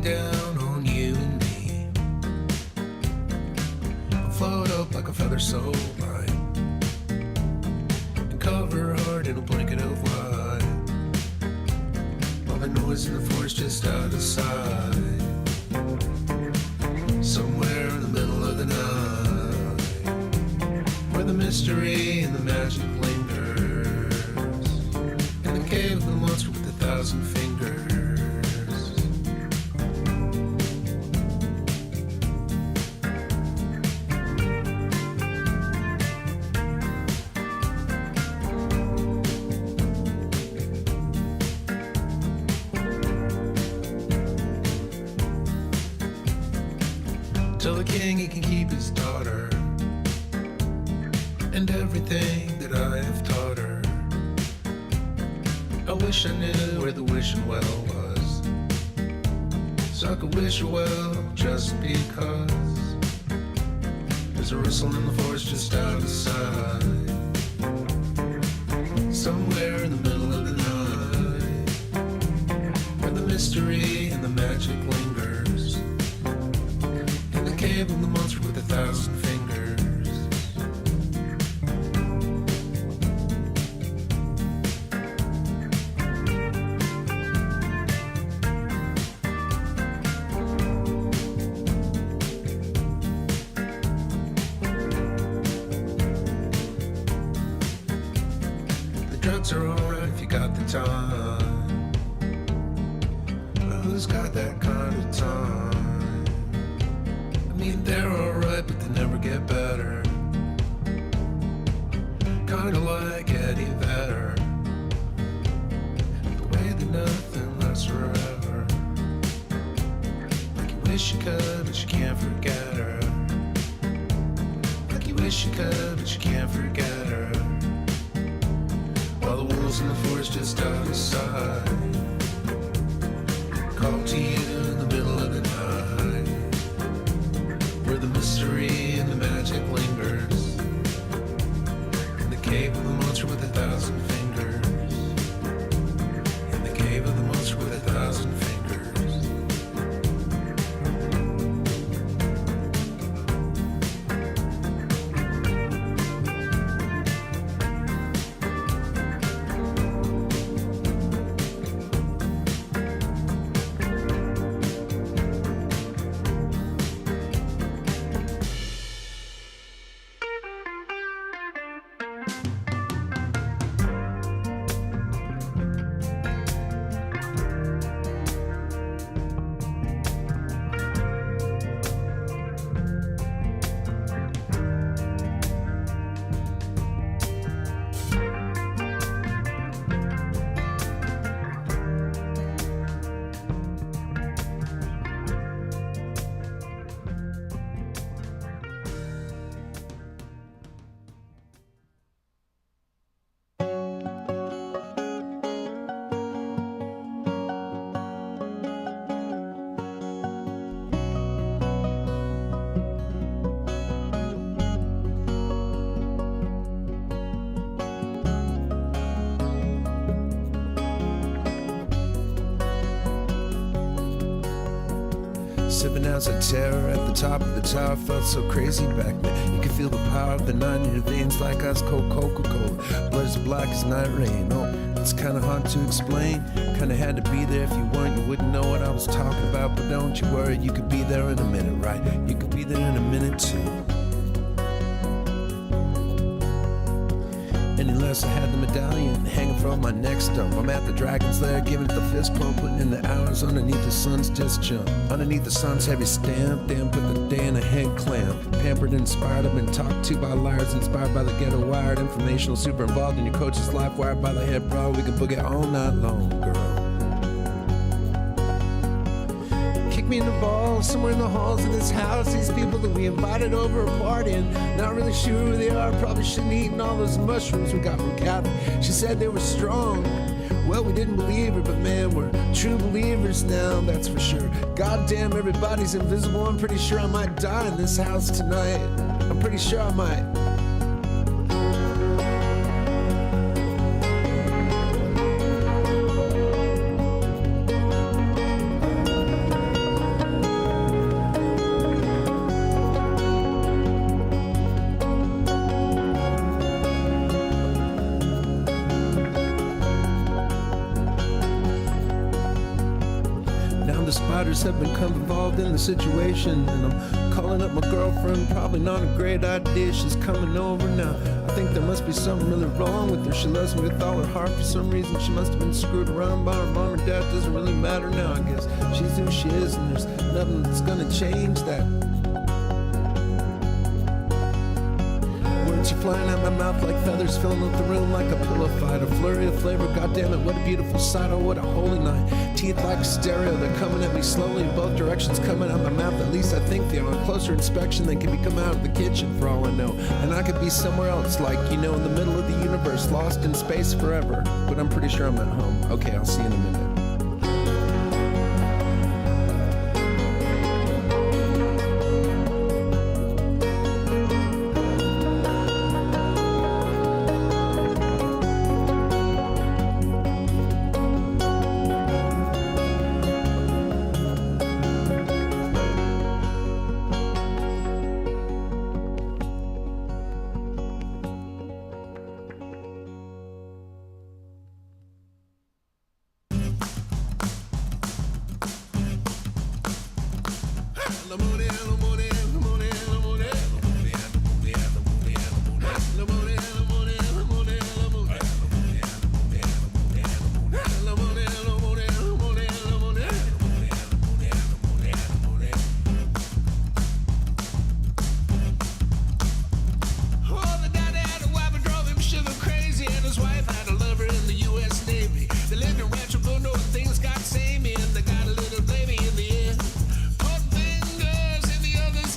down on you and me. I'll float up like a feather so light and cover hard in a blanket of white. All the noise in the forest just out of sight. Somewhere in the middle of the night, where the mystery and the magic lingers, in the cave of the monster with 1,000 fingers. Tell the king he can keep his daughter and everything that I have taught her. I wish I knew where the wishing well was, so I could wish her well just because. There's a rustle in the forest just out of sight, somewhere in the middle of the night, where the mystery and the magic lingers, in the cave of the monster with 1,000 fingers. Drugs are alright if you got the time, but who's got that kind of time? I mean, they're alright, but they never get better. Kinda like Eddie Vedder, the way that nothing lasts forever. Like you wish you could, but you can't forget her. Like you wish you could, but you can't forget her. While the wolves in the forest just out of sight, call to you in the middle of the night, where the mystery and the magic lingers, in the cave of the monster with 1,000 fingers, in the cave of the monster with 1,000 fingers. Sipping out of terror at the top of the tower, felt so crazy back then. You could feel the power of the night in your veins like ice cold Coca-Cola. Blood as black as night rain. Oh, it's kinda hard to explain. Kinda had to be there. If you weren't, you wouldn't know what I was talking about. But don't you worry, you could be there in a minute, right? You could be there in a minute too. Unless I had the medallion hanging from my neck stump. I'm at the dragon's lair, giving it the fist pump, putting in the hours underneath the sun's just jump. Underneath the sun's heavy stamp, damn, put the day in a head clamp. Pampered, inspired, I've been talked to by liars, inspired by the ghetto wired. Informational, super involved in your coach's life, wired by the head bro. We can boogie all night long, girl. Kick me in the balls, somewhere in the halls of this house. These people that we invited over a party, and not really sure who they are. Probably shouldn't have eaten all those mushrooms we got from Kathy. She said they were strong. Well, we didn't believe her, but man, we're true believers now, that's for sure. Goddamn, everybody's invisible. I'm pretty sure I might die in this house tonight. I'm pretty sure I might. spiders have become involved in the situation, and I'm calling up my girlfriend, probably not a great idea. She's coming over now. I think there must be something really wrong with her. She loves me with all her heart. For some reason she must have been screwed around by her mom or dad. Doesn't really matter now. I guess she's who she is, and there's nothing that's gonna change that. Words are flying out my mouth like feathers, filling up the room like a pillow fight. A flurry of flavor, goddamn it, what a beautiful sight. Oh, what a holy night. Teeth like stereo, they're coming at me slowly in both directions, coming out my mouth. At least I think they are. On closer inspection, they could be coming out of the kitchen for all I know. And I could be somewhere else, like, you know, in the middle of the universe, lost in space forever. But I'm pretty sure I'm at home. Okay, I'll see you in a minute. Things got samey and they got a little baby in the air. Put fingers in the other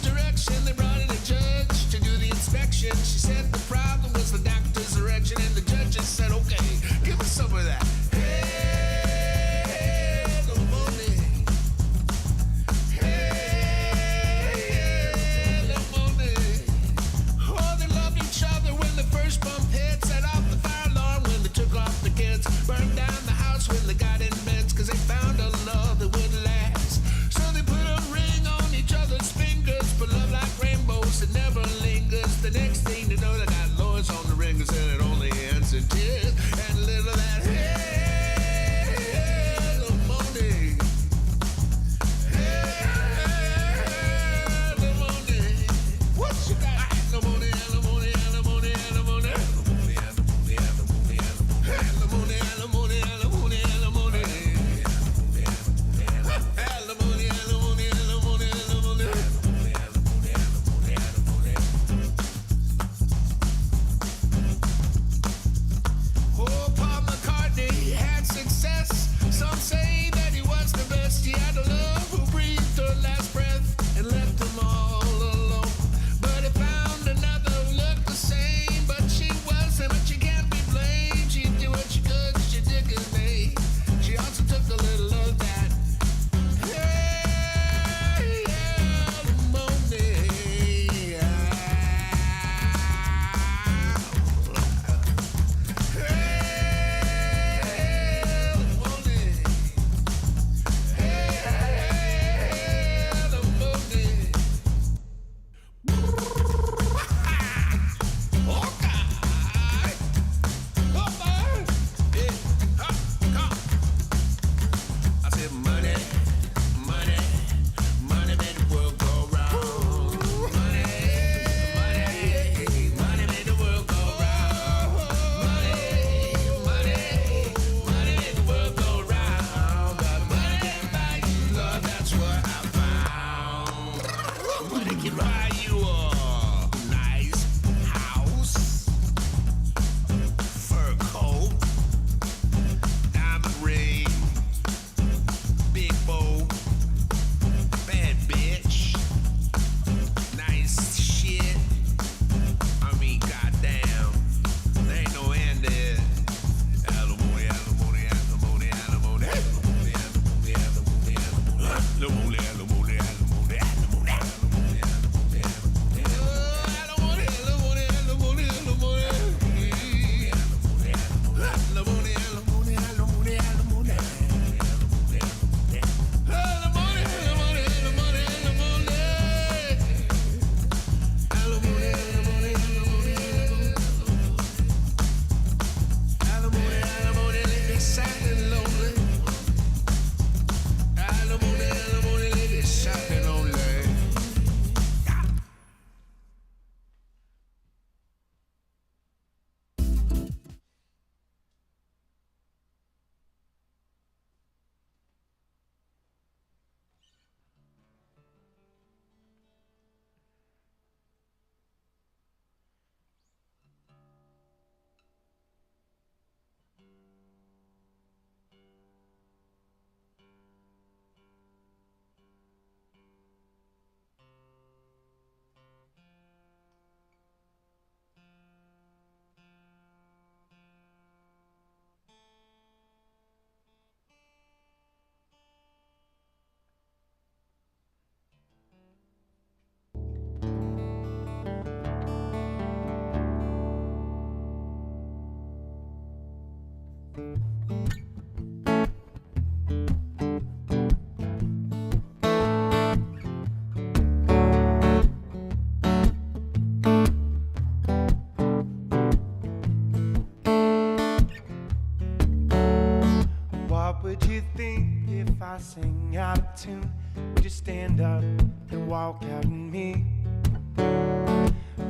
think if I sing out of tune, would you stand up and walk out in me?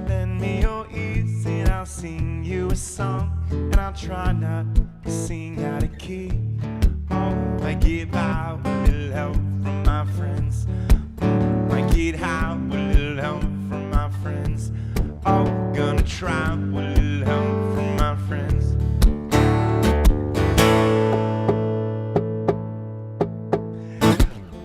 Lend me your ears and I'll sing you a song, and I'll try not to sing out of key. Oh, I get by with a little help from my friends. I get high with a little help from my friends. Oh, gonna try with a little help from my friends.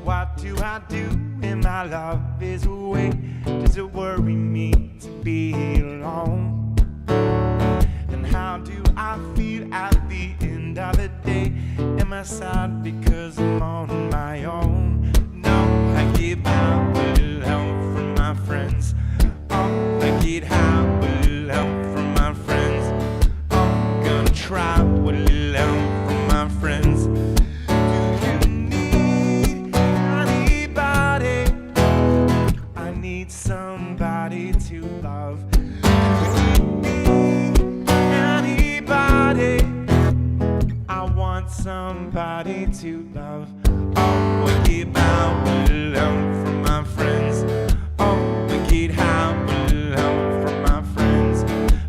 What do I do when my love is away? Does it worry me to be alone? And how do I feel at the end of the day? Am I sad because I'm on my own? No, I get by with a little help from my friends. Oh, I get high with a little help from my friends. Oh, I'm gonna try with a little help from my friends. Do you need anybody? I need somebody to love. Do you need anybody? I want somebody to love. Oh, I get by with a little help from my friends. Oh, I get high with a little help from my friends.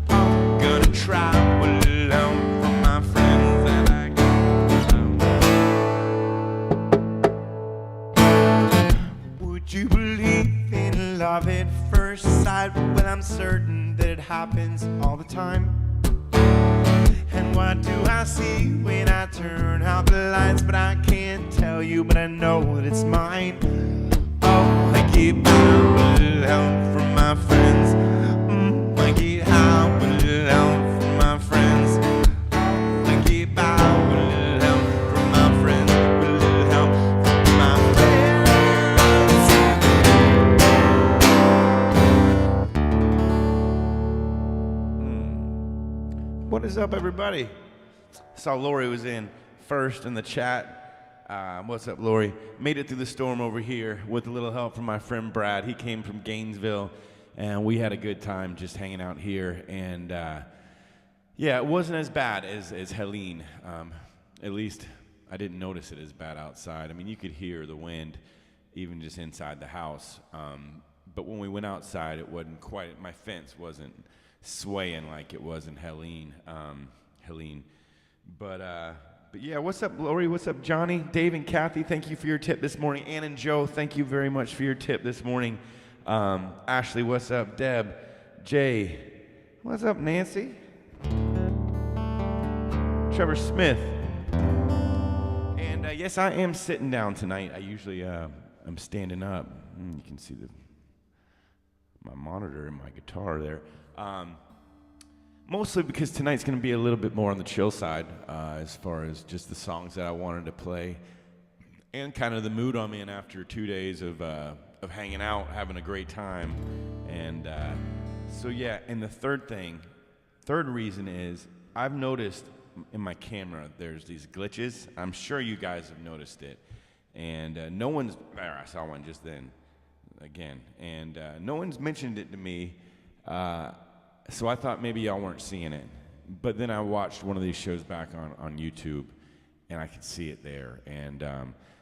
Oh, I'm gonna try with a little help from my friends. And I would you believe in love at first sight? Well, I'm certain that it happens all the time. And what do I see when I turn out the lights? But I can't tell you, but I know that it's mine. Oh, I get by with a little help from my friends. I get high with a little help from my friends. I get by with a little help from my friends. With a little help from my friends. What is up, everybody? Saw Lori was in first in the chat. What's up, Lori? Made it through the storm over here with a little help from my friend Brad. He came from Gainesville, and we had a good time just hanging out here. And yeah, it wasn't as bad as Helene. At least I didn't notice it as bad outside. I mean, you could hear the wind even just inside the house. But when we went outside, it wasn't quite, my fence wasn't swaying like it was in Helene. But yeah, what's up, Lori? What's up, Johnny? Dave and Kathy, thank you for your tip this morning. Ann and Joe, thank you very much for your tip this morning. Ashley, what's up? Deb, Jay, what's up, Nancy? Trevor Smith. And yes, I am sitting down tonight. I usually I'm standing up. You can see my monitor and my guitar there. Mostly because tonight's going to be a little bit more on the chill side as far as just the songs that I wanted to play and kind of the mood I'm in after 2 days of hanging out, having a great time. And so yeah, and the third reason is I've noticed in my camera there's these glitches. I'm sure you guys have noticed it. And no one's, there, I saw one just then again. And no one's mentioned it to me. So I thought maybe y'all weren't seeing it. But then I watched one of these shows back on YouTube, and I could see it there. And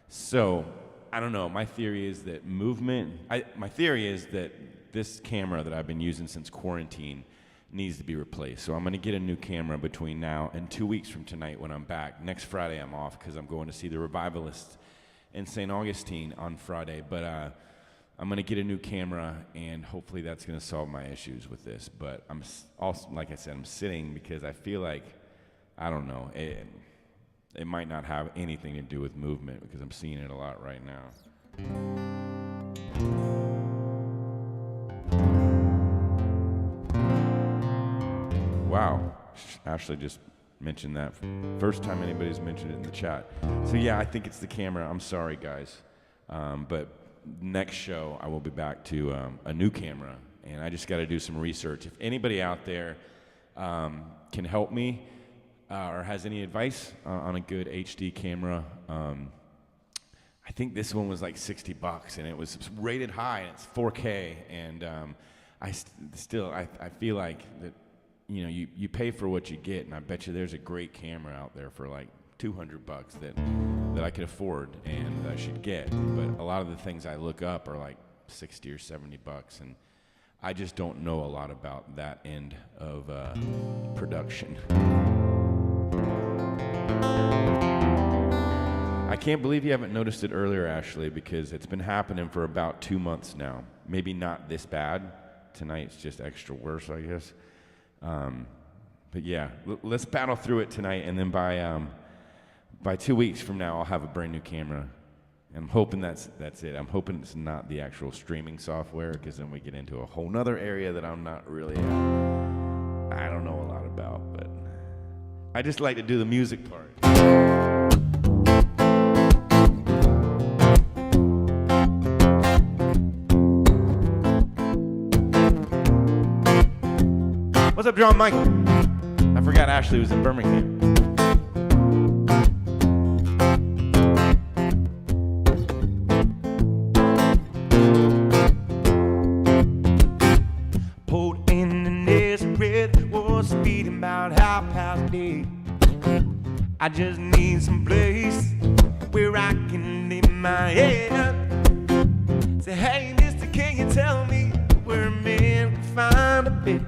so, I don't know. My theory is that my theory is that this camera that I've been using since quarantine needs to be replaced. So I'm going to get a new camera between now and 2 weeks from tonight when I'm back. Next Friday I'm off because I'm going to see the Revivalists in St. Augustine on Friday. But I'm going to get a new camera, and hopefully that's going to solve my issues with this. But I'm also, like I said, I'm sitting because I feel like, I don't know, it might not have anything to do with movement because I'm seeing it a lot right now. Wow, Ashley just mentioned that. First time anybody's mentioned it in the chat. So yeah, I think it's the camera. I'm sorry, guys. But next show, I will be back to a new camera, and I just got to do some research. If anybody out there can help me or has any advice on a good HD camera, I think this one was like $60, and it was rated high, and it's 4K, and I feel like that, you know, you pay for what you get, and I bet you there's a great camera out there for like $200 that that I could afford and that I should get. But a lot of the things I look up are like 60 or 70 bucks, and I just don't know a lot about that end of production. I can't believe you haven't noticed it earlier, Ashley, because it's been happening for about 2 months now. Maybe not this bad. Tonight's just extra worse, I guess. But yeah, let's battle through it tonight, and then by 2 weeks from now, I'll have a brand new camera. I'm hoping that's it. I'm hoping it's not the actual streaming software, because then we get into a whole nother area that I'm not really, I don't know a lot about, but I just like to do the music part. What's up, John Mike? I forgot Ashley was in Birmingham. Pulled in the Nazareth, was speeding about 8:30. I just need some place where I can lay my head. Say, hey, mister, can you tell me where a man can find a bed?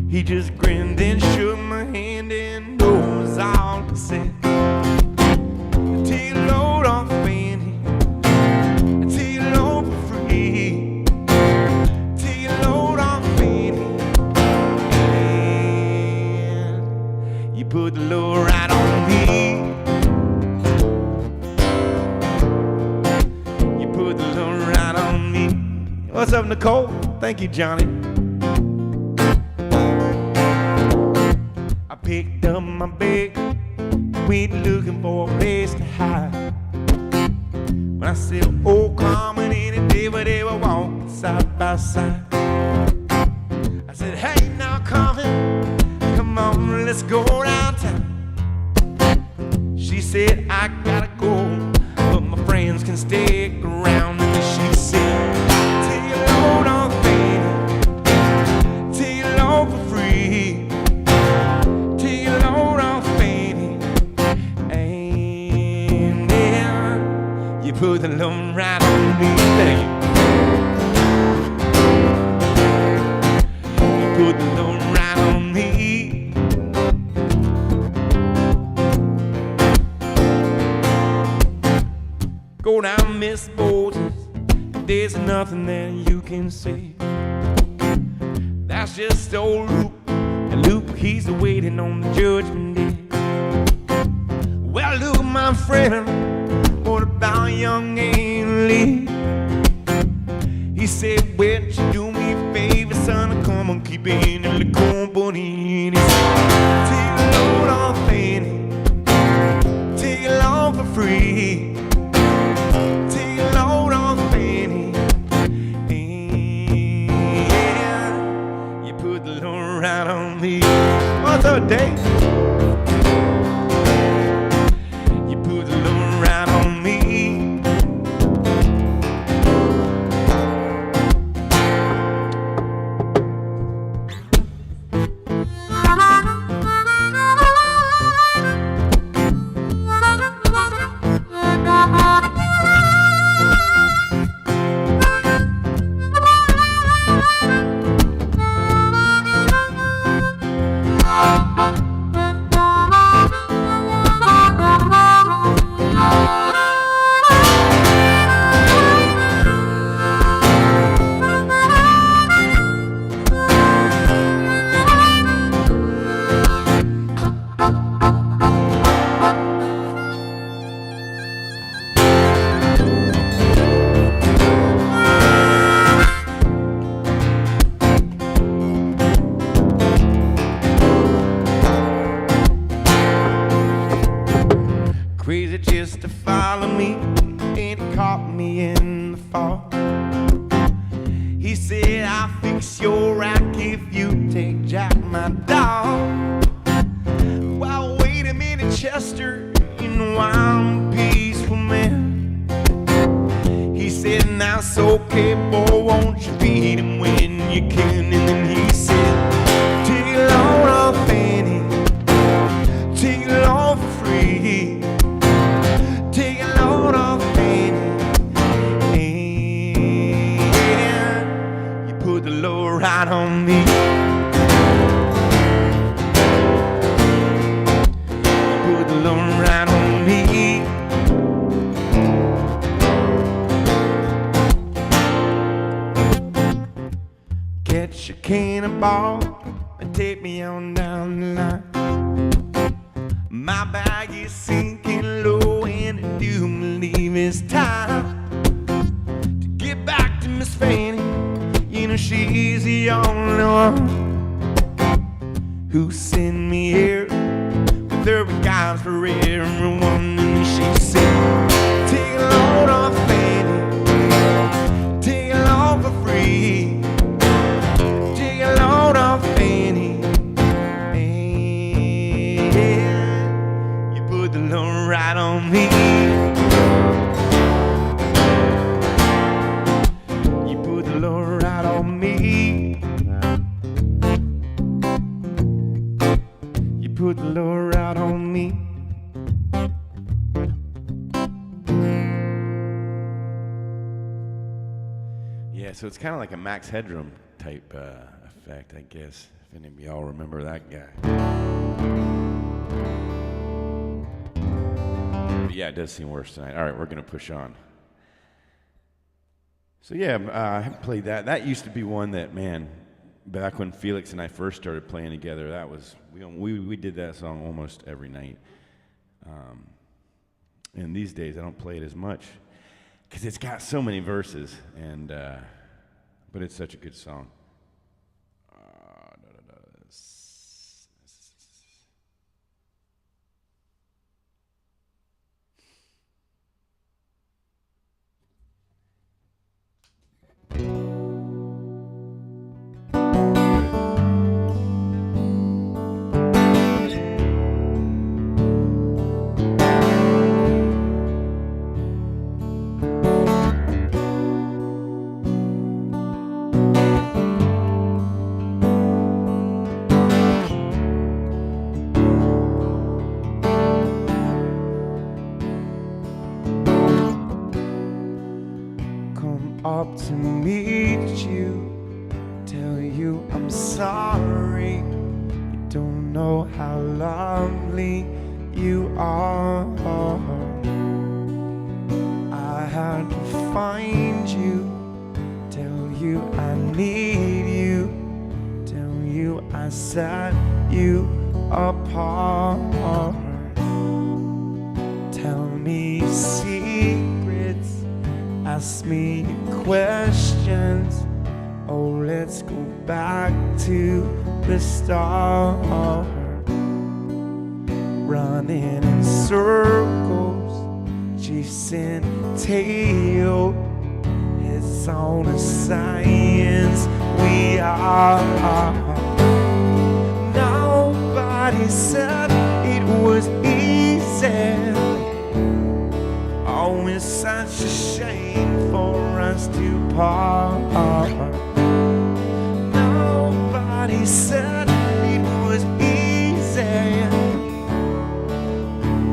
He just grinned and shook my hand and knows all I said. Take a load off Fanny, take a load for free. Take a load off Fanny, and you put the load right on me. You put the load right on me. What's up, Nicole? Thank you, Johnny. Picked up my bag, went looking for a place to hide. When I said, oh, Carmen, any day, but they were walking side by side. I said, hey, now, Carmen, come on, let's go downtown. She said, I gotta go, but my friends can stick around. And then she said, take a load on Fanny, take a load for free. Put the load right on me, thank you. You put the load right on me. Go down, Miss Moses, there's nothing that you can say. That's just old Luke, and Luke, he's waiting on the judgment day. Well, Luke, my friend, what about young Ainley? He said, well, you do me a favor, son, come on, keep it in the company. And he said, take a load off Fanny, take it load for free. Take a load off Fanny, and you put the load right on me. What's up, Dave? Crazy just to follow me, and he caught me in the fall. He said, I'll fix your rack if you take Jack, my dog. Well, wait a minute, Chester, you know I'm a peaceful man. He said, now it's okay, boy, won't you feed him when you can? And then he said, take it load off Fanny, take it load for free. cannonball and take me on down the line. My bag is sinking low and I do believe it's time to get back to Miss Fanny. You know she's the only one who sent me here with her guys for everyone. And she said, take a load off Fanny, take a load for free, take a load off Fanny. And you put the load right on me. You put the load right on me. You put the load right on me. Yeah, so it's kind of like a Max Headroom type effect, I guess, if any of y'all remember that guy. But yeah, it does seem worse tonight. All right, we're going to push on. So yeah, I haven't played that. That used to be one that, man, back when Felix and I first started playing together, that was, we did that song almost every night. And these days, I don't play it as much because it's got so many verses, and but it's such a good song. Up to meet you, tell you I'm sorry. You don't know how lovely you are. I had to find you, tell you I need you, tell you I set you apart. Tell me secrets, ask me questions. Oh, let's go back to the start. Running in circles, chasing tail. It's all the science we are. Nobody said it was easy. Oh, it's such a shame for us to part. Nobody said it was easy.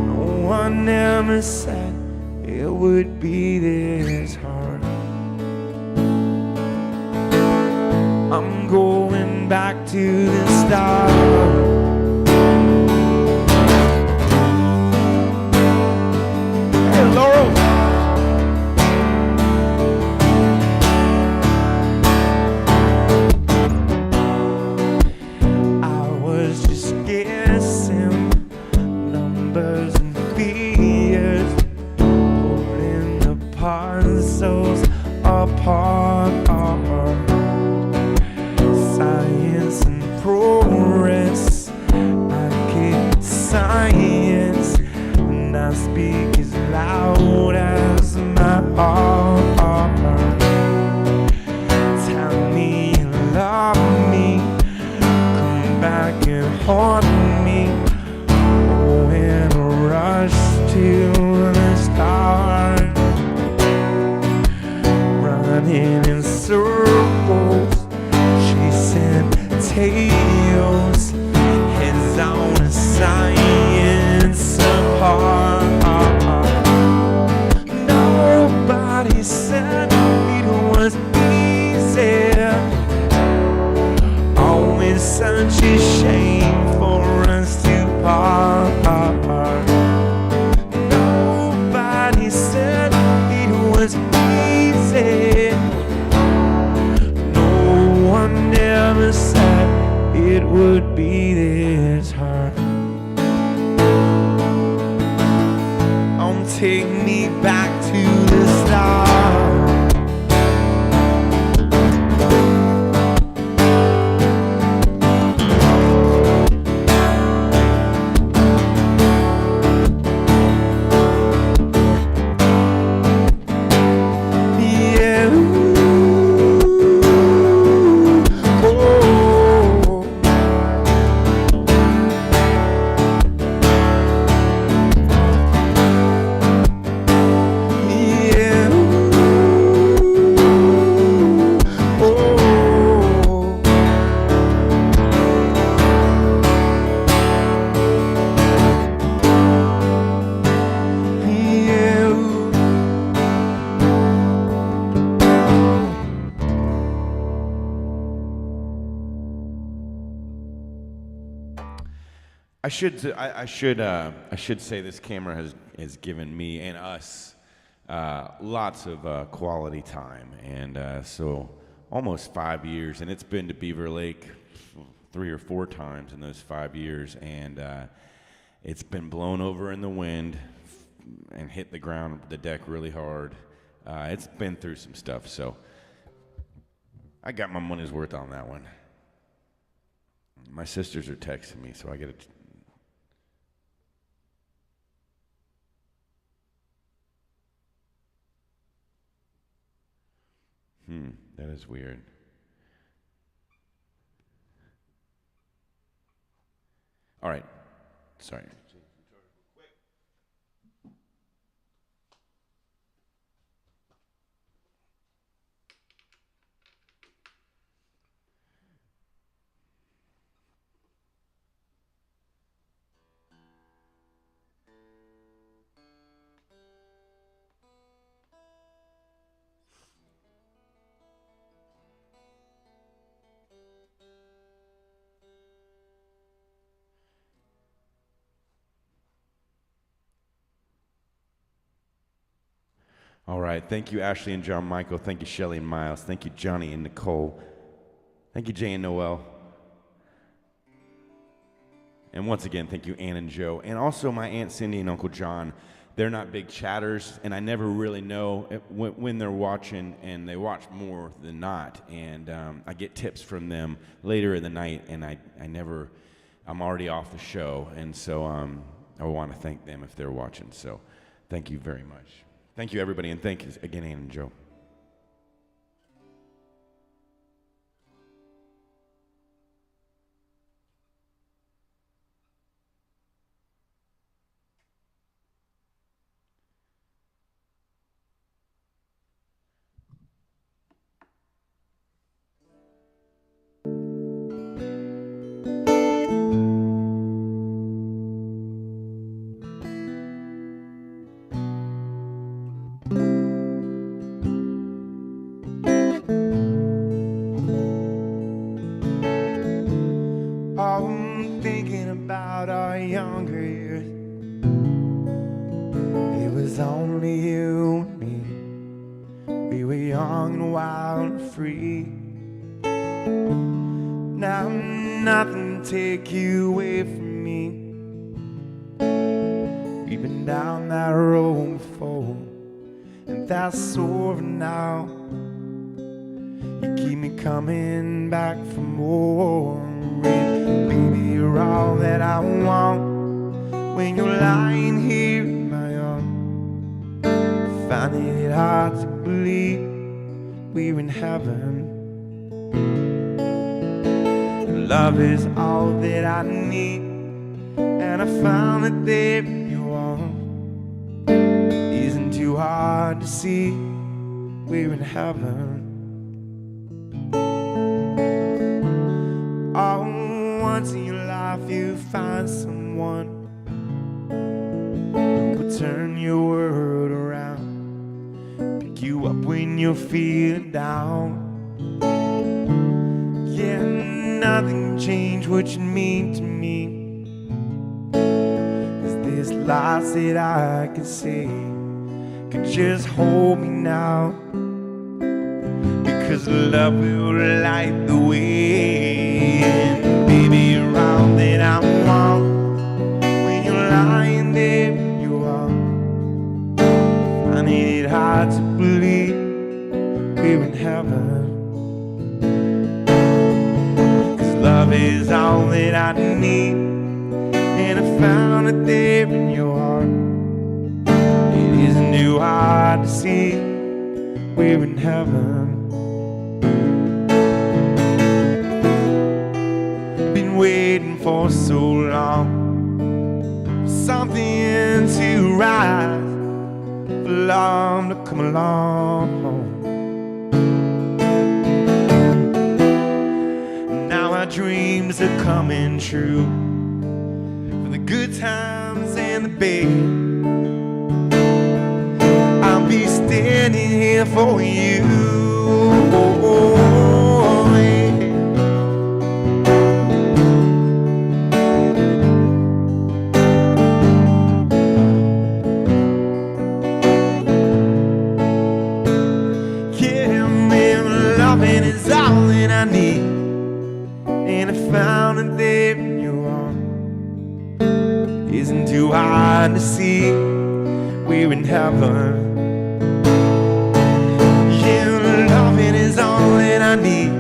No one ever said it would be this hard. I'm going back to the start. Science and progress, I get science, and I speak as loud as my heart. Tell me you love me, come back and haunt me. Oh, in a rush to the start, running back to the start. I should say this camera has given me and us lots of quality time, and so almost 5 years, and it's been to Beaver Lake 3 or 4 times in those 5 years, and it's been blown over in the wind and hit the deck really hard. It's been through some stuff, so I got my money's worth on that one. My sisters are texting me, so I get to. That is weird. All right, sorry. All right, thank you, Ashley and John Michael. Thank you, Shelly and Miles. Thank you, Johnny and Nicole. Thank you, Jay and Noel. And once again, thank you, Ann and Joe. And also my Aunt Cindy and Uncle John. They're not big chatters, and I never really know when they're watching, and they watch more than not. And I get tips from them later in the night, and I'm already off the show. And so I want to thank them if they're watching. So thank you very much. Thank you, everybody, and thank you again, Ann and Joe. I'm thinking about our younger years. It was only you and me. We were young and wild and free. Now nothing take you away from me. We've been down that road before, and that's over now. You keep me coming back for more. And baby, you're all that I want when you're lying here in my arms. Finding it hard to believe we're in heaven. And love is all that I need, and I found it there in your arms. Isn't too hard to see we're in heaven. Oh, once in your life you find someone who will turn your world around, pick you up when you're feeling down. Yeah, nothing changed what you mean to me. 'Cause there's lots that I could say, could just hold me now. Because love will light the way. And baby, you're all that I want when you're lying there, you are. Finding it hard to believe we're in heaven. 'Cause love is all that I need, and I found it there in your heart. It isn't too hard to see we're in heaven. Been waiting for so long for something to rise, for love to come along. Now our dreams are coming true, for the good times and the bad. I'll be standing here for you. Loving is all that I need, and I found it there in your arms. Isn't too hard to see we're in heaven. Yeah, loving is all that I need,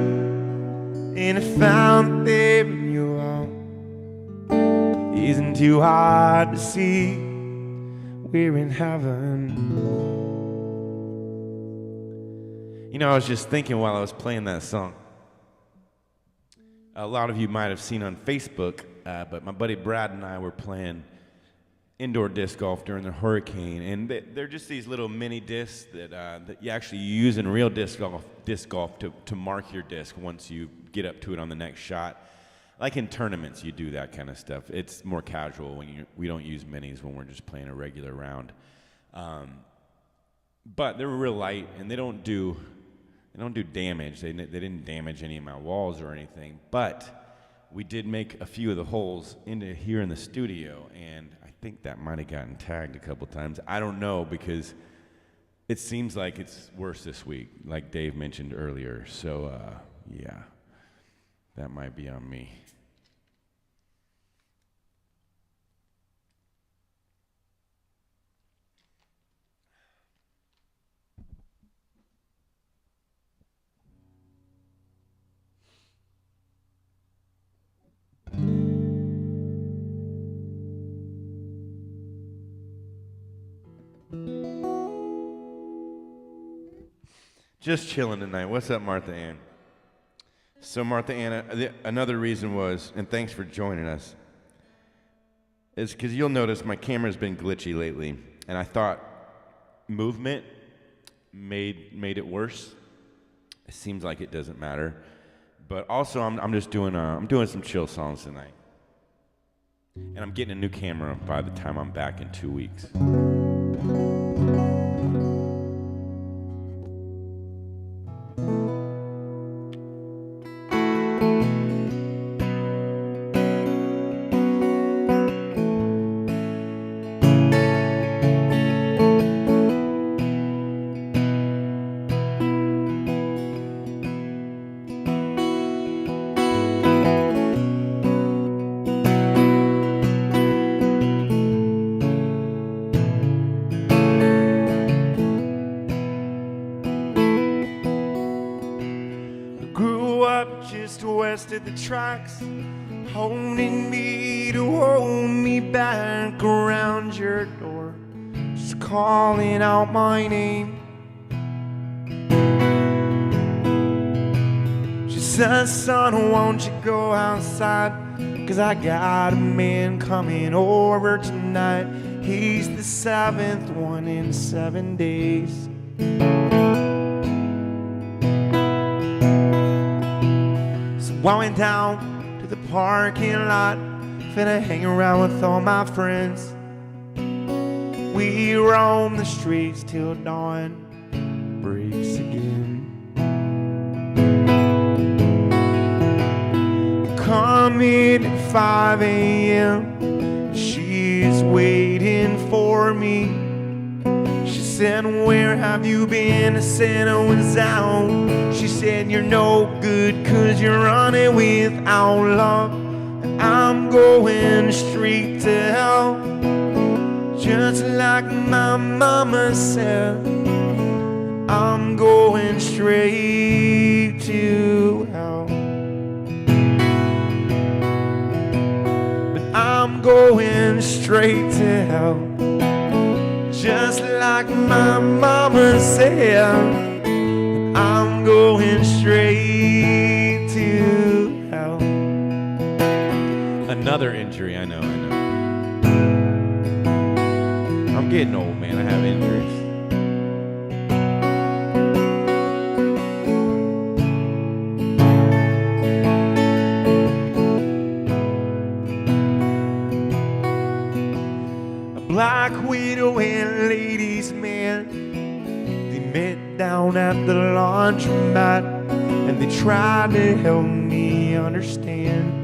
and I found it there in your arms. Isn't too hard to see we're in heaven. You know, I was just thinking while I was playing that song, a lot of you might have seen on Facebook, but my buddy Brad and I were playing indoor disc golf during the hurricane, and they're just these little mini discs that you actually use in real disc golf to mark your disc once you get up to it on the next shot. Like in tournaments, you do that kind of stuff. It's more casual when we don't use minis when we're just playing a regular round. But they're real light, and they don't do damage. They didn't damage any of my walls or anything, but we did make a few of the holes into here in the studio, and I think that might have gotten tagged a couple times. I don't know, because it seems like it's worse this week, like Dave mentioned earlier. So, yeah, that might be on me. Just chilling tonight. What's up, Martha Ann? So Martha Ann, another reason was, and thanks for joining us, is because you'll notice my camera's been glitchy lately, and I thought movement made it worse. It seems like it doesn't matter, but also I'm just doing some chill songs tonight, and I'm getting a new camera by the time I'm back in 2 weeks. At the tracks, holding me to hold me back around your door, just calling out my name. She says, son, won't you go outside, 'cause I got a man coming over tonight. He's the 7th one in 7 days. I went down to the parking lot, finna hang around with all my friends. We roam the streets till dawn breaks again. Come in at 5 a.m. She's waiting for me. She said, where have you been? I said I was out. She said, you're no good 'cause you're running without love. I'm going straight to hell. Just like my mama said, I'm going straight to hell. But I'm going straight to hell. Just like my mama said, I'm going straight to hell. Another injury, I know. I'm getting old, man. I have injuries. A black widow and ladies' man, they met down at the laundromat, and they tried to help me understand.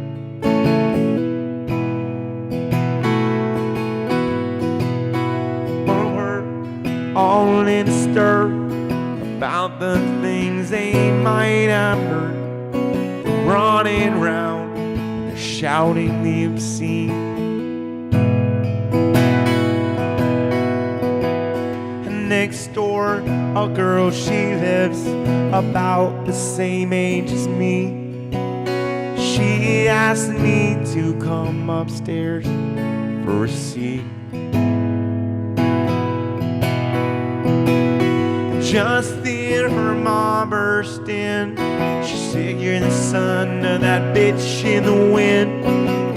All in a stir about the things they might have heard. They're running around, they're shouting the obscene. And next door, a girl, she lives about the same age as me. She asked me to come upstairs for a seat. Just then her mom burst in. She said, "You're the son of that bitch in the wind.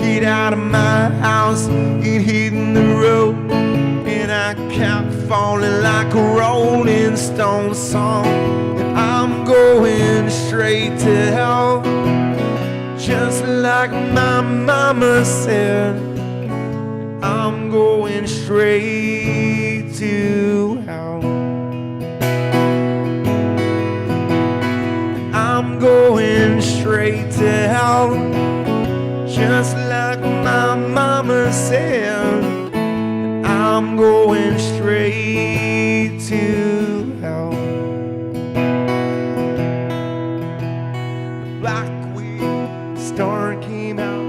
Get out of my house, get hit in the road." And I kept falling like a Rolling Stone song. And I'm going straight to hell, just like my mama said. I'm going straight to hell. I'm going straight to hell, just like my mama said. I'm going straight to hell. The black wind star came out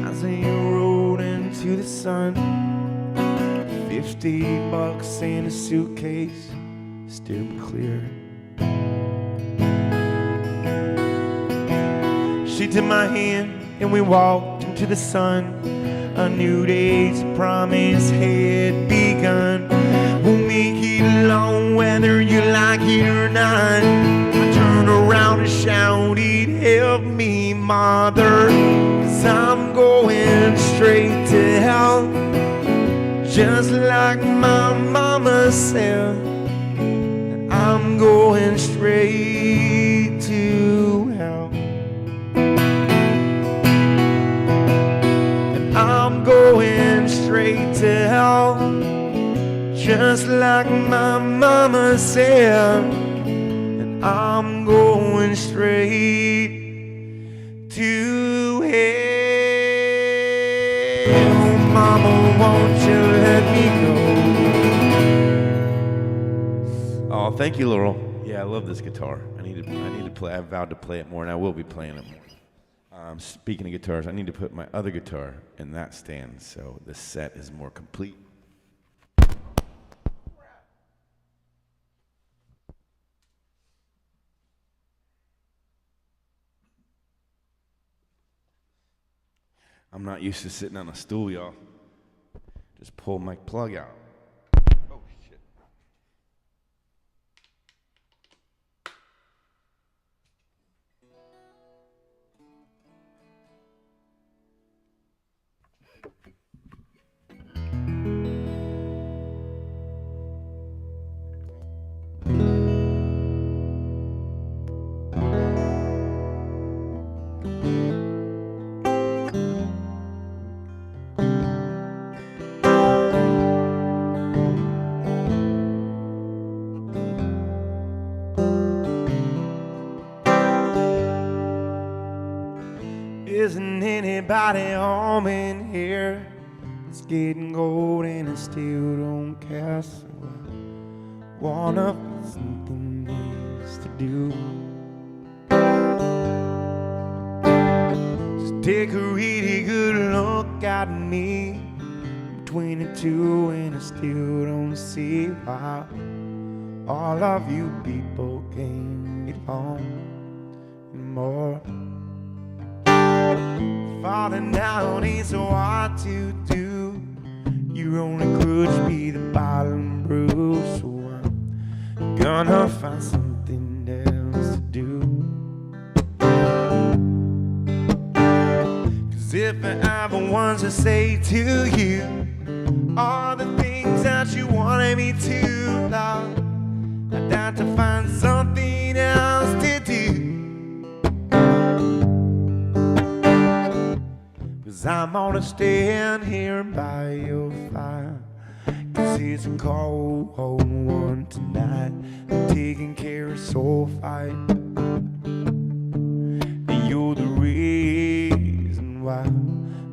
as I rode into the sun. $50 in a suitcase, still clear. She took my hand and we walked into the sun. A new day's promise had begun. We'll make it long whether you like it or not. I turned around and shouted, "Help me, mother," 'cause I'm going straight to hell, just like my mama said. I'm going straight to hell. I'm going straight to hell, just like my mama said. And I'm going straight to hell. Mama, won't you let me go? Oh, thank you, Laurel. Yeah, I love this guitar. I need to play. I vowed to play it more, and I will be playing it more. Speaking of guitars, I need to put my other guitar in that stand so the set is more complete. I'm not used to sitting on a stool, y'all. Just pull my plug out. Oh, shit. Isn't anybody home in here? It's getting cold and I still don't care. So I wanna put something nice to do. Just take a really good look at me. I'm 22 and I still don't see why all of you people can't get home anymore. Falling down ain't so hard to do. Your only grudge be the bottom bruise. So I'm gonna find something else to do. Cause if I ever was to say to you all the things that you wanted me to love, I'd have to find something else to do. Cause I'm gonna stand here by your fire. Cause it's a cold, cold one tonight. I'm taking care of soul fight. And you're the reason why.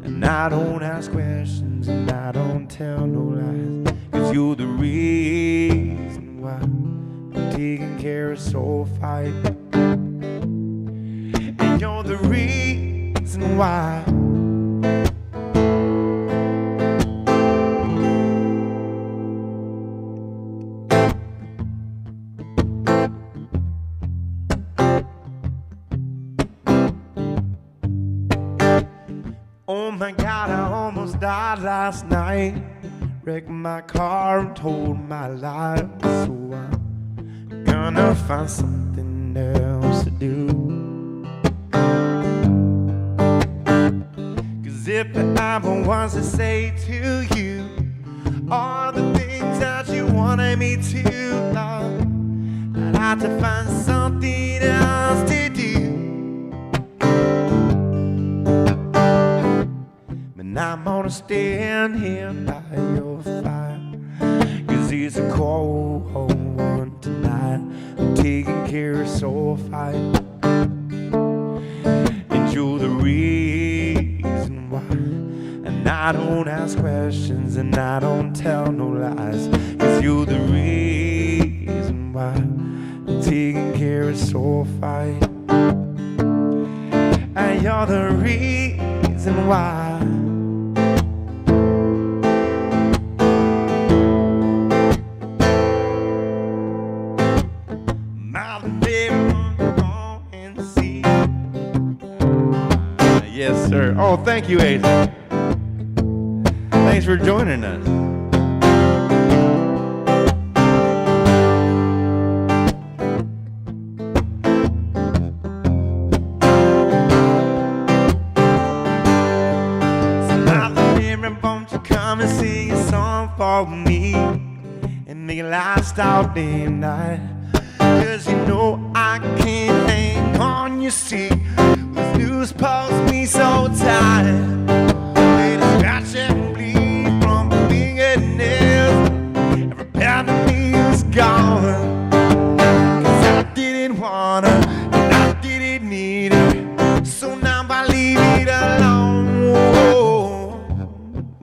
And I don't ask questions and I don't tell no lies. Cause you're the reason why I'm taking care of soul fight. And you're the reason why. Oh my God, I almost died last night. Wrecked my car and told my life. So I'm gonna find something else to do. Cause if I ever was to say to you all the things that you wanted me to love, I'd have to find something else to do. And I'm gonna stand here by your fire. Cause it's a cold, cold one tonight. I'm taking care of soul fight. And you're the reason why. And I don't ask questions and I don't tell no lies. Cause you're the reason why I'm taking care of soul fight. And you're the reason why. Yes, sir. Oh, thank you, Adrian. Thanks for joining us. So now the mirror, won't you come and sing a song for me and make it last all day and night? Cause you know I can't hang on, you see. This news pulls me so tight. Let it scratch and bleed from the fingernails. Every part of me is gone. Cause I didn't want her and I didn't need her. So now I leave it alone.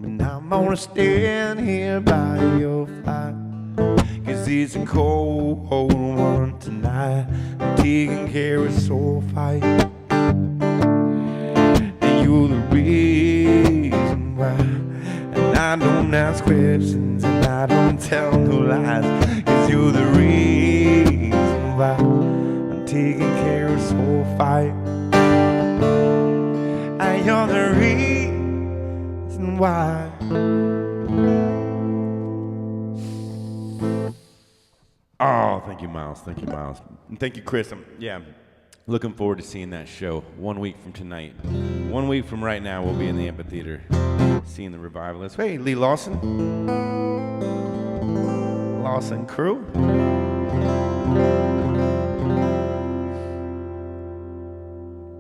And I'm gonna stand here by your fire. Cause it's a cold, cold one tonight. I'm taking care of soul fight. And you're the reason why. And I don't ask questions and I don't tell no lies. Cause you're the reason why I'm taking care of soul fight. And you're the reason why. Oh, thank you, Miles. Thank you, Miles. And thank you, Chris. Looking forward to seeing that show 1 week from tonight. 1 week from right now, we'll be in the amphitheater seeing the Revivalists. Hey, Lee Lawson. Lawson crew.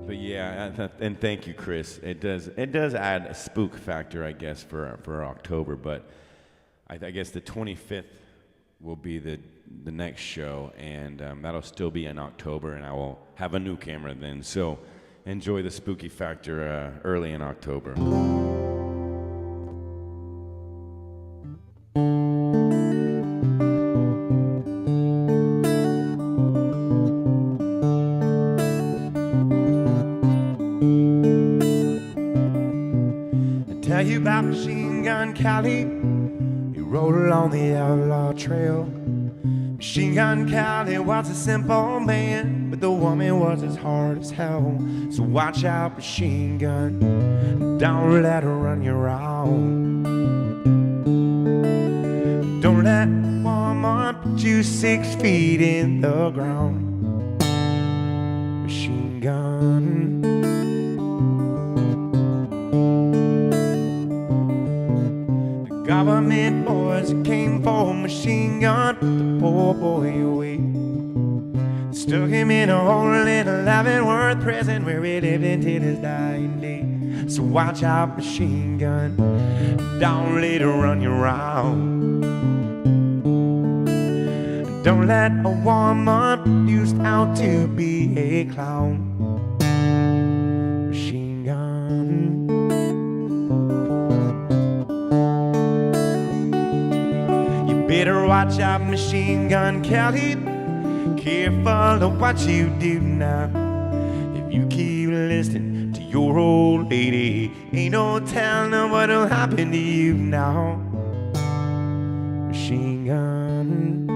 But yeah, and thank you, Chris. It does add a spook factor, I guess, for October. But I guess the 25th will be the next show, and that'll still be in October, and I will have a new camera then. So enjoy the spooky factor early in October. Tell you about machine Machine Gun Kelly, he rode along the outlaw trail. Machine Gun Kelly was a simple man, but the woman was as hard as hell. So watch out, Machine Gun, don't let her run you wrong. Don't let a woman put you 6 feet in the ground. Machine Gun. Government boys came for Machine Gun, put the poor boy away. Stuck him in a hole in a Leavenworth prison where he lived until his dying day. So watch out, Machine Gun, don't let her run you around. Don't let a woman used out to be a clown. Machine Gun. Better watch out, Machine Gun Kelly. Careful of what you do now. If you keep listening to your old lady, ain't no telling what'll happen to you now. Machine Gun.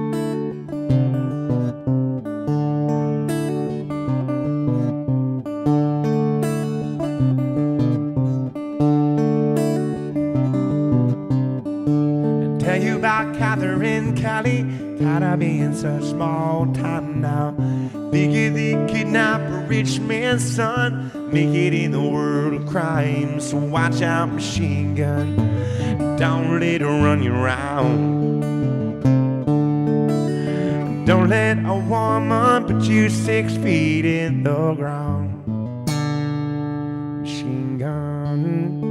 Tell you about Catherine Kelly, tired of being such small time now. Figure they kidnap a rich man's son, make it in the world of crime. So watch out, Machine Gun, don't let her run you around. Don't let a woman put you 6 feet in the ground. Machine Gun.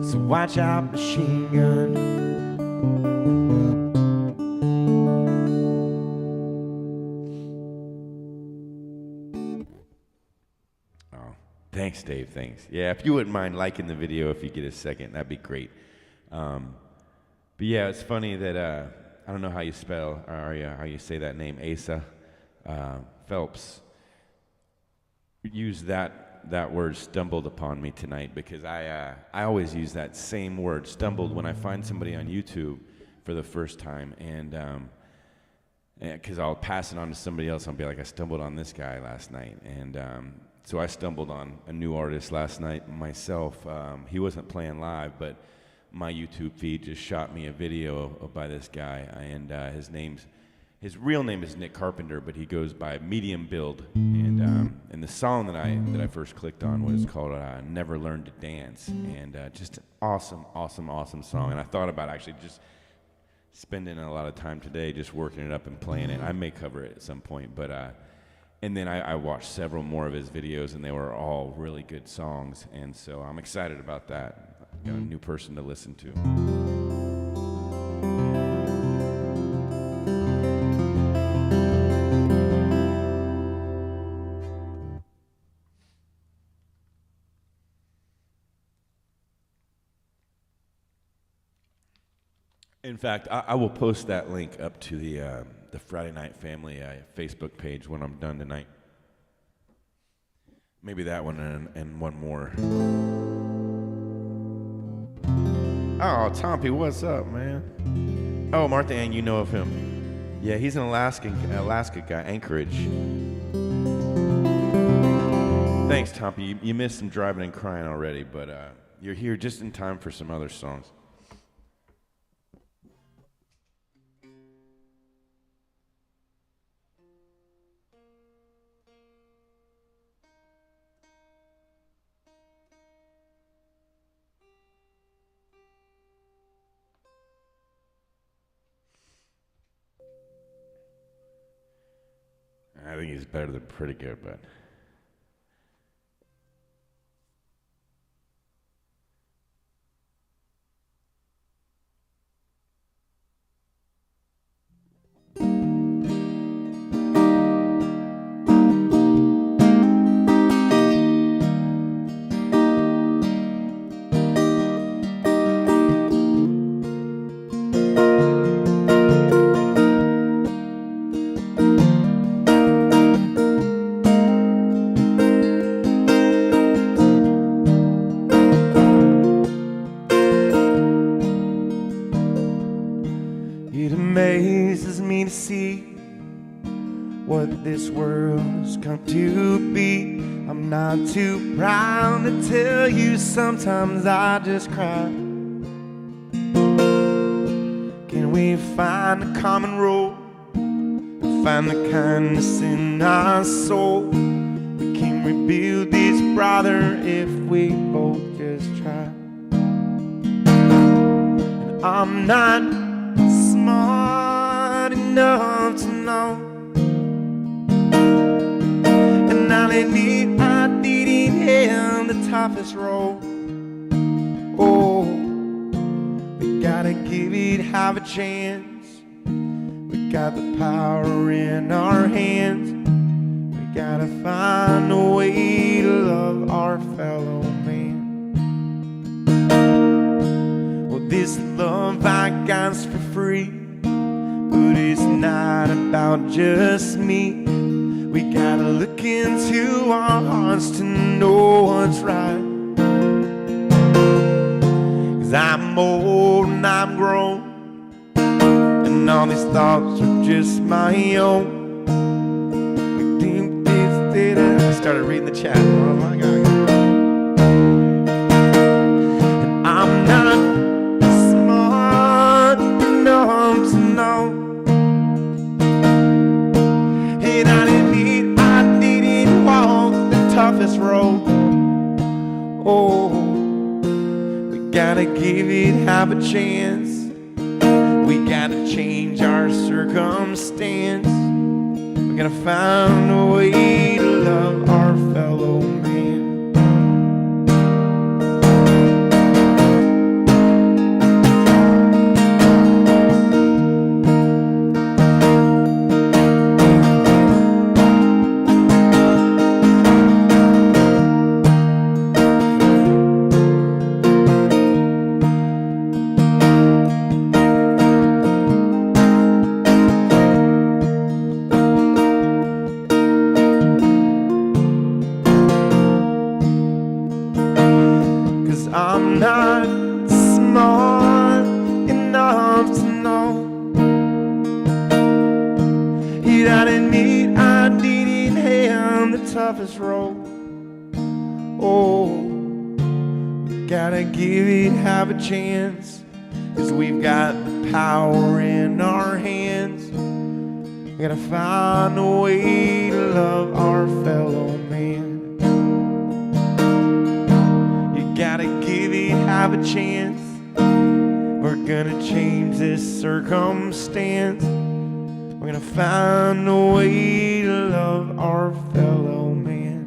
So watch out, Machine Gun. Oh, thanks, Dave. Thanks. Yeah, if you wouldn't mind liking the video if you get a second, that'd be great. But yeah, it's funny that I don't know how you spell or how you say that name, Asa Phelps. Use that word stumbled upon me tonight because I always use that same word, stumbled, when I find somebody on YouTube for the first time, and because I'll pass it on to somebody else. I'll be like, I stumbled on this guy last night, and so I stumbled on a new artist last night myself. He wasn't playing live, but my YouTube feed just shot me a video by this guy, and his real name is Nick Carpenter, but he goes by Medium Build. And the song that I first clicked on was called "Never Learned to Dance," and just an awesome song. And I thought about actually just spending a lot of time today just working it up and playing it. I may cover it at some point, but and then I watched several more of his videos, and they were all really good songs. And so I'm excited about that. Got a new person to listen to. In fact, I will post that link up to the Friday Night Family Facebook page when I'm done tonight. Maybe that one and one more. Oh, Tompi, what's up, man? Oh, Martha Ann, you know of him. Yeah, he's an Alaska guy, Anchorage. Thanks, Tompi. You missed some driving and crying already, but you're here just in time for some other songs. I think he's better than pretty good, but... It amazes me to see what this world's come to be. I'm not too proud to tell you, sometimes I just cry. Can we find a common road, find the kindness in our soul? We can rebuild this, brother, if we both just try. And I'm not smart enough to know, and I didn't have the toughest road. Oh, we gotta give it half a chance. We got the power in our hands. We gotta find a way to love our fellow man. Well, this love I got's for free, but it's not about just me. We gotta look into our hearts to know what's right. 'Cause I'm old and I'm grown, and all these thoughts are just my own. I started reading the chat. Oh my God. And I'm not smart enough to know, and I didn't walk the toughest road. Oh, we gotta give it half a chance. We gotta change our circumstance. We gotta find a way to love our fellow man. 'Cause I'm not smart enough to know. Yet I didn't have the toughest road. Oh, we gotta give it half a chance, 'cause we've got the power in our hands. We gotta find a way to love our fellow man. You gotta give it half a chance. We're gonna change this circumstance. We're gonna find a way to love our fellow man.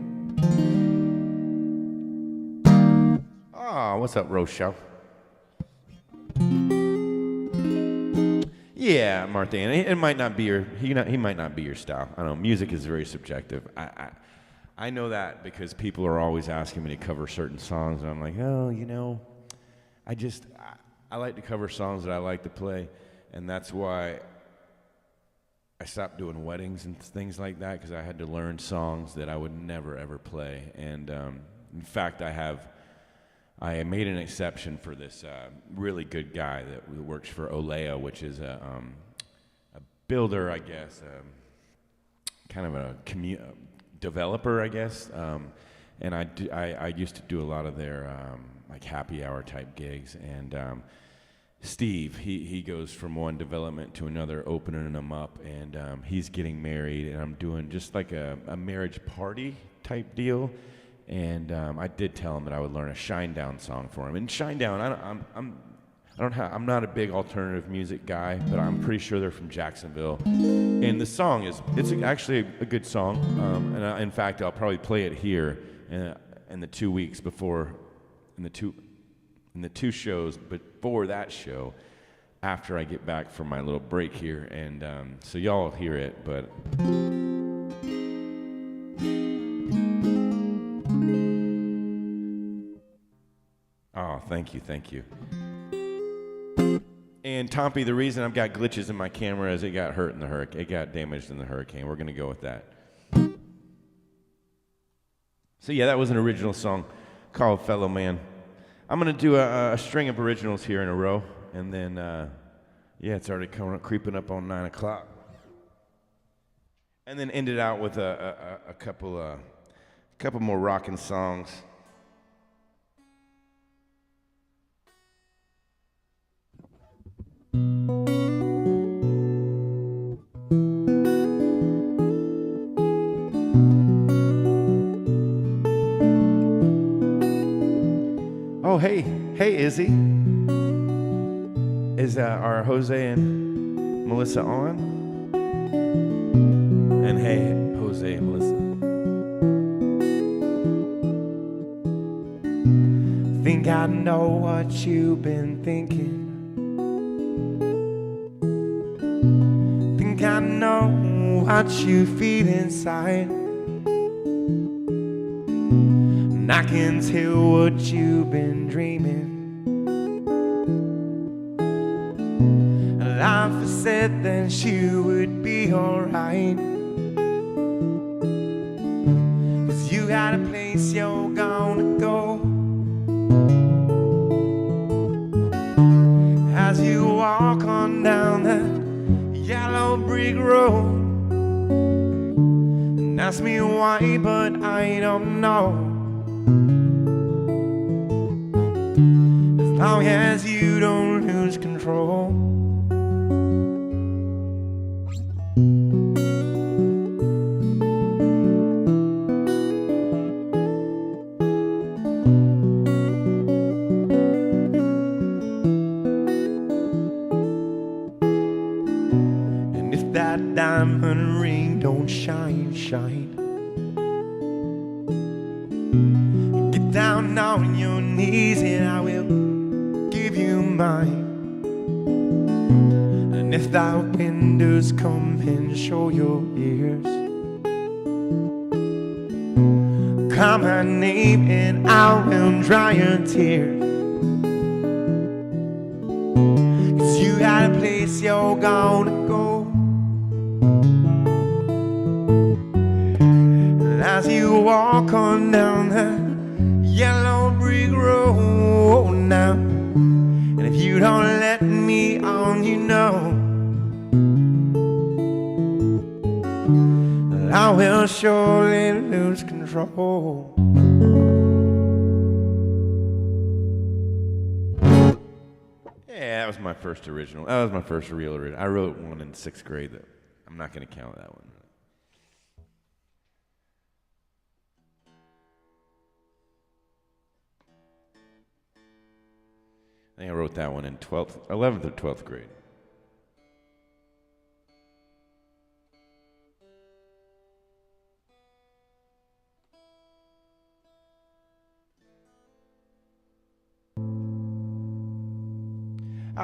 Oh, what's up, Rochelle? Yeah, Martin. It might not be he might not be your style. I don't know. Music is very subjective. I know that because people are always asking me to cover certain songs, and I'm like, oh, I like to cover songs that I like to play, and that's why I stopped doing weddings and things like that, because I had to learn songs that I would never ever play. And in fact, I made an exception for this really good guy that works for Olea, which is a builder, I guess, kind of a developer, I guess. And I used to do a lot of their like happy hour type gigs. And Steve, he goes from one development to another, opening them up, and he's getting married, and I'm doing just like a marriage party type deal. And I did tell him that I would learn a Shinedown song for him. And Shinedown, I'm not a big alternative music guy, but I'm pretty sure they're from Jacksonville. And the song it's actually a good song. And in fact, I'll probably play it here in the 2 weeks before, in the two shows before that show, after I get back from my little break here. And so y'all will hear it, but. Oh, thank you. And Tompi, the reason I've got glitches in my camera is it got hurt in the hurricane. It got damaged in the hurricane. We're going to go with that. So yeah, that was an original song called Fellow Man. I'm going to do a string of originals here in a row, and then Yeah, it's already creeping up on 9 o'clock. And then ended out with a couple more rockin' songs. Oh, hey, Izzy. Is are Jose and Melissa on? And hey, Jose and Melissa. Think I know what you've been thinking. Think I know what you feel inside. And I can tell what you've been dreaming. Life said that you would be alright. 'Cause you got a place you're gonna go. As you walk on down that yellow brick road, and ask me why, but I don't know. As long as you don't lose control. That diamond ring don't shine. Get down on your knees and I will give you mine. And if thy windows come and show your ears, call my name and I will dry your tears. 'Cause you got a place you're gonna go. As you walk on down that yellow brick road now, and if you don't let me on, you know I will surely lose control. Yeah, that was my first original. That was my first real original. I wrote one in 6th grade that I'm not going to count that one. I think I wrote that one in 11th or 12th grade.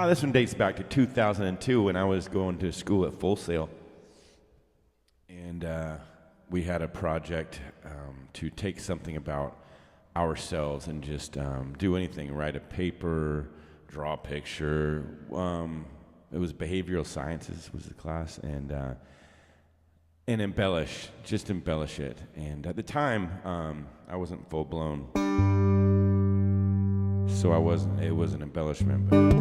This one dates back to 2002 when I was going to school at Full Sail. And we had a project to take something about ourselves and just do anything, write a paper, draw a picture. It was behavioral sciences was the class, and embellish it. And at the time, I wasn't full blown, so it was an embellishment. But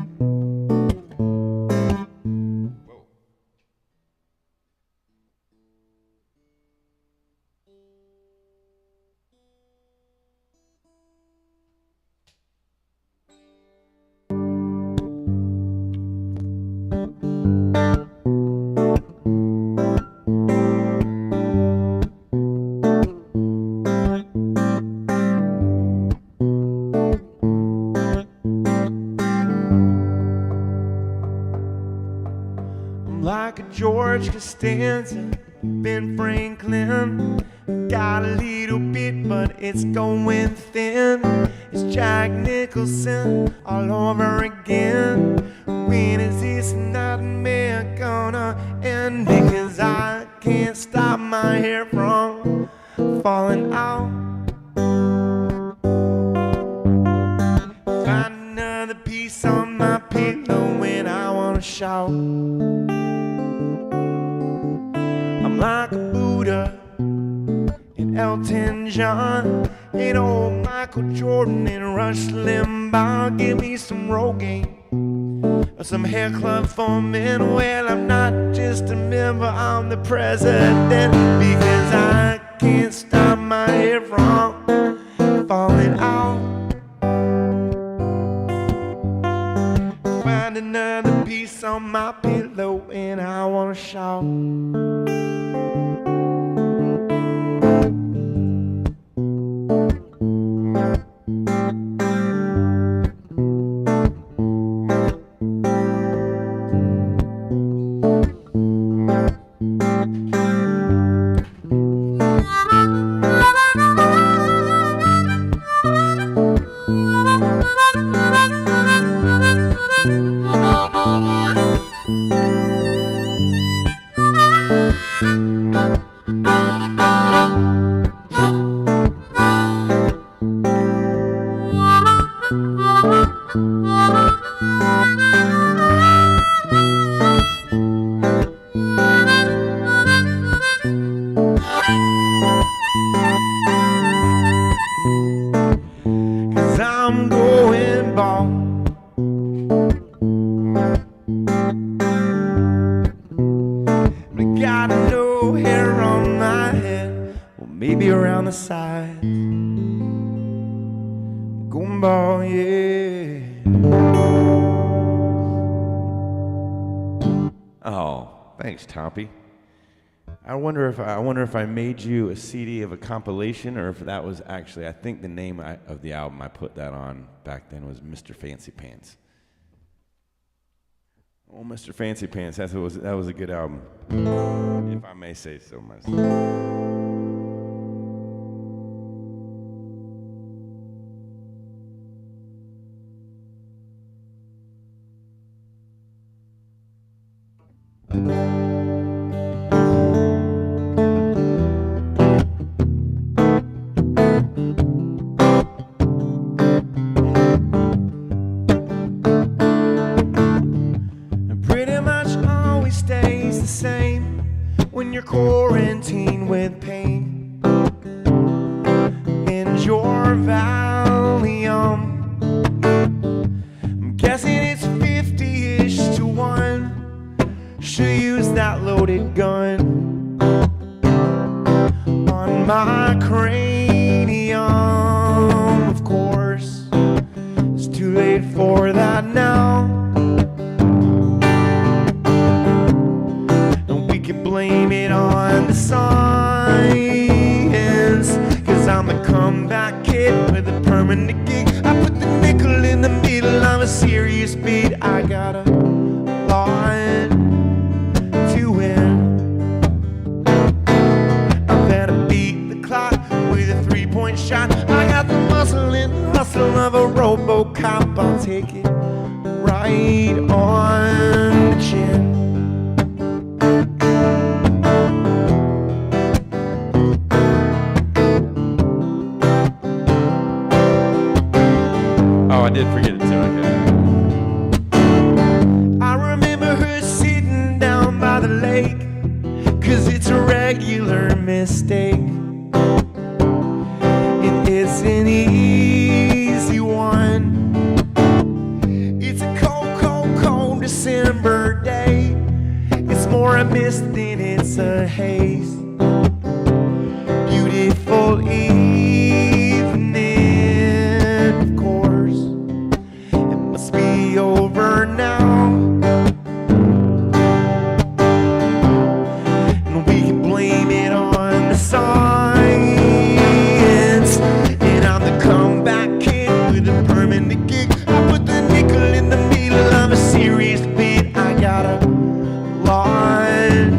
like a George Costanza, Ben Franklin. Got a little bit, but it's going thin. It's Jack Nicholson all over again. When is this nightmare gonna end? Because I can't stop my hair from falling out. Find another piece on my pillow when I wanna shout. I'm like a Buddha and Elton John and old Michael Jordan and Rush Limbaugh. Give me some Rogaine, some hair club foreman. Well, I'm not just a member, I'm the president, because I can't stop my hair from falling out. Find another piece on my pillow and I wanna shout. I'm going bald. But I got no hair on my head, well, maybe around the sides. I'm going bald, yeah. Oh, thanks, Toppy. I wonder if I made you a CD of a compilation, or if that was actually, I think the name of the album I put that on back then was Mr. Fancy Pants. Oh, Mr. Fancy Pants, that was a good album, if I may say so myself. Stays the same when you're quarantined with pain and your Valium. I'm guessing it's 50-ish to 1. Should use that loaded gun on my cranium. Of course, it's too late for that now. Blame it on the science, 'cause I'm a comeback kid with a permanent gig. I put the nickel in the middle, I'm a serious beat. I got a lot to win. I'm gonna beat the clock with a 3-point shot. I got the muscle and the hustle of a RoboCop. I'll take it right on the chin. Oh, I did forget it too. Okay. I remember her sitting down by the lake, 'cause it's a regular mistake. It is an easy one. It's a cold, cold, cold December day. It's more a mist than it's a haze. Beautiful evening, of course. It must be over now, and we can blame it on the science. And I'm the comeback kid with a permanent gig. I put the nickel in the middle, I'm a serious beat. I got a lot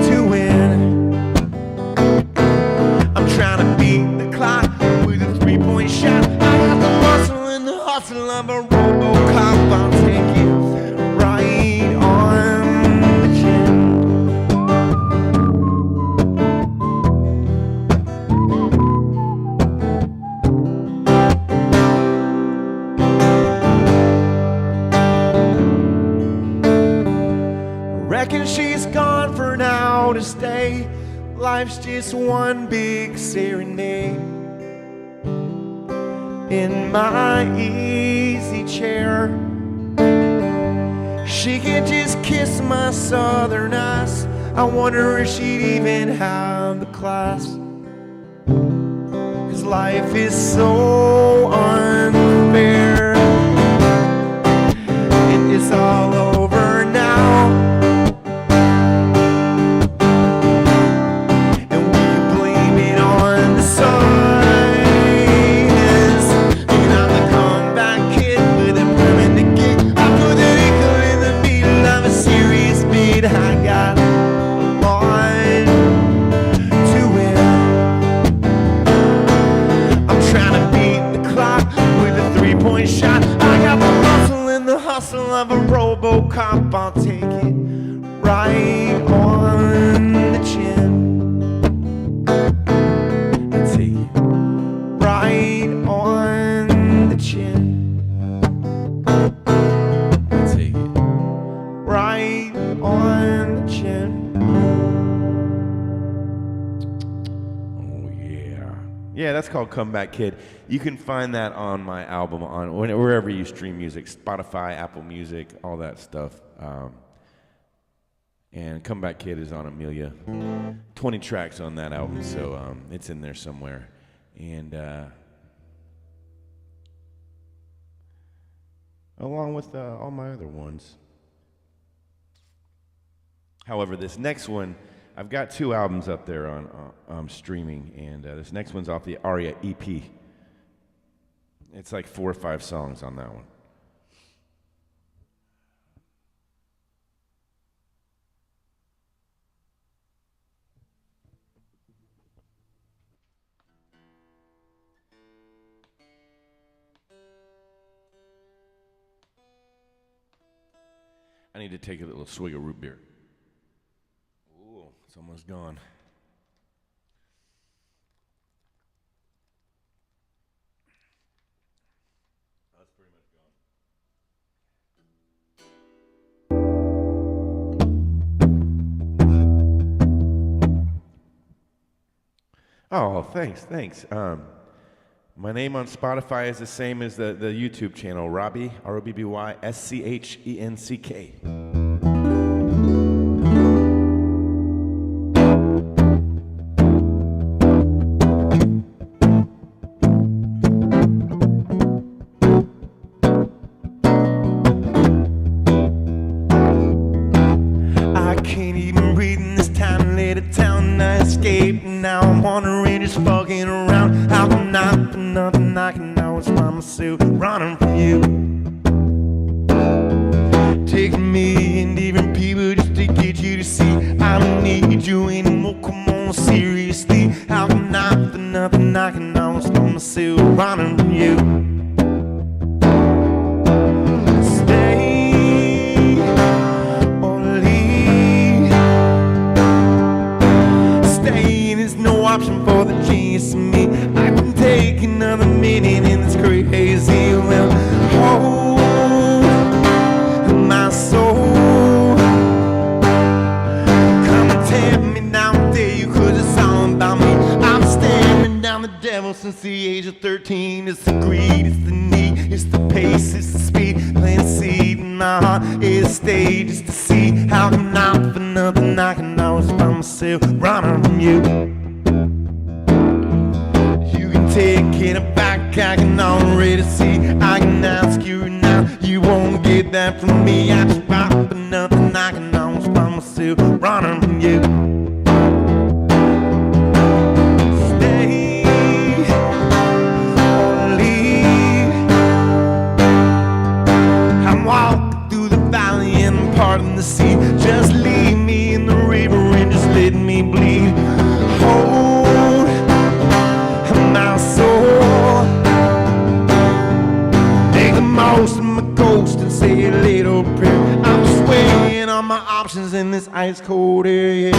to win. I'm trying to beat the clock with a 3-point shot. I got the muscle and the hustle of a RoboCop. I'll take it right on the chin. Reckon she's gone for now to stay. Life's just one big serenade. In my easy chair, She could just kiss my southern eyes. I wonder if she'd even have the class. 'Cause life is so unfair, and it's all over now. And we can blame it on the signs. And I'm the comeback kid with a permanent gig. I put the nickel in the middle of a serious beat. I got a line to win. I'm trying to beat the clock with a 3-point shot. I got the muscle and the hustle of a RoboCop. I'll take it right on the chin. I'll take it right on the chin. I'll take it right on the chin. Oh yeah. Yeah, that's called Comeback Kid. You can find that on my album on wherever you stream music, Spotify, Apple Music, all that stuff. And Comeback Kid is on Amelia. 20 tracks on that album, so it's in there somewhere. And along with all my other ones. However, this next one, I've got 2 albums up there on streaming, and this next one's off the Aria EP. It's like 4 or 5 songs on that one. I need to take a little swig of root beer. Ooh, it's almost gone. That's pretty much gone. Oh, thanks. My name on Spotify is the same as the YouTube channel, Robby, Robby, SCHENCK. I can't even breathe in this tiny little town. I escaped, now I'm wandering, just fucking around. I'm not for nothing, I can always find myself running from you. Take me and different people just to get you to see I don't need you anymore, come on, seriously. I'm not for nothing, I can always find myself running from you. Stay or leave. Staying is no option for the genius in me. I can take another minute in this crazy well. Hold my soul. Come and tear me down, dare you, 'cause it's all about me. I'm staring down the devil since the age of 13. It's the greed, it's the need, it's the pace, it's the speed. Plant a seed in my heart, it's a stage, it's to see how I'm not for nothing. I can always find myself running from you. You can take it back, I can already see. I can ask you now, you won't get that from me. I just rock for nothing, I can always find myself running from you. Stay or leave. I'm walking through the valley and I'm parting the sea. Just leave me in the river and just let me bleed. Hold my soul. Make the most of my ghost and say a little prayer. I'm just weighing on my options in this ice cold air.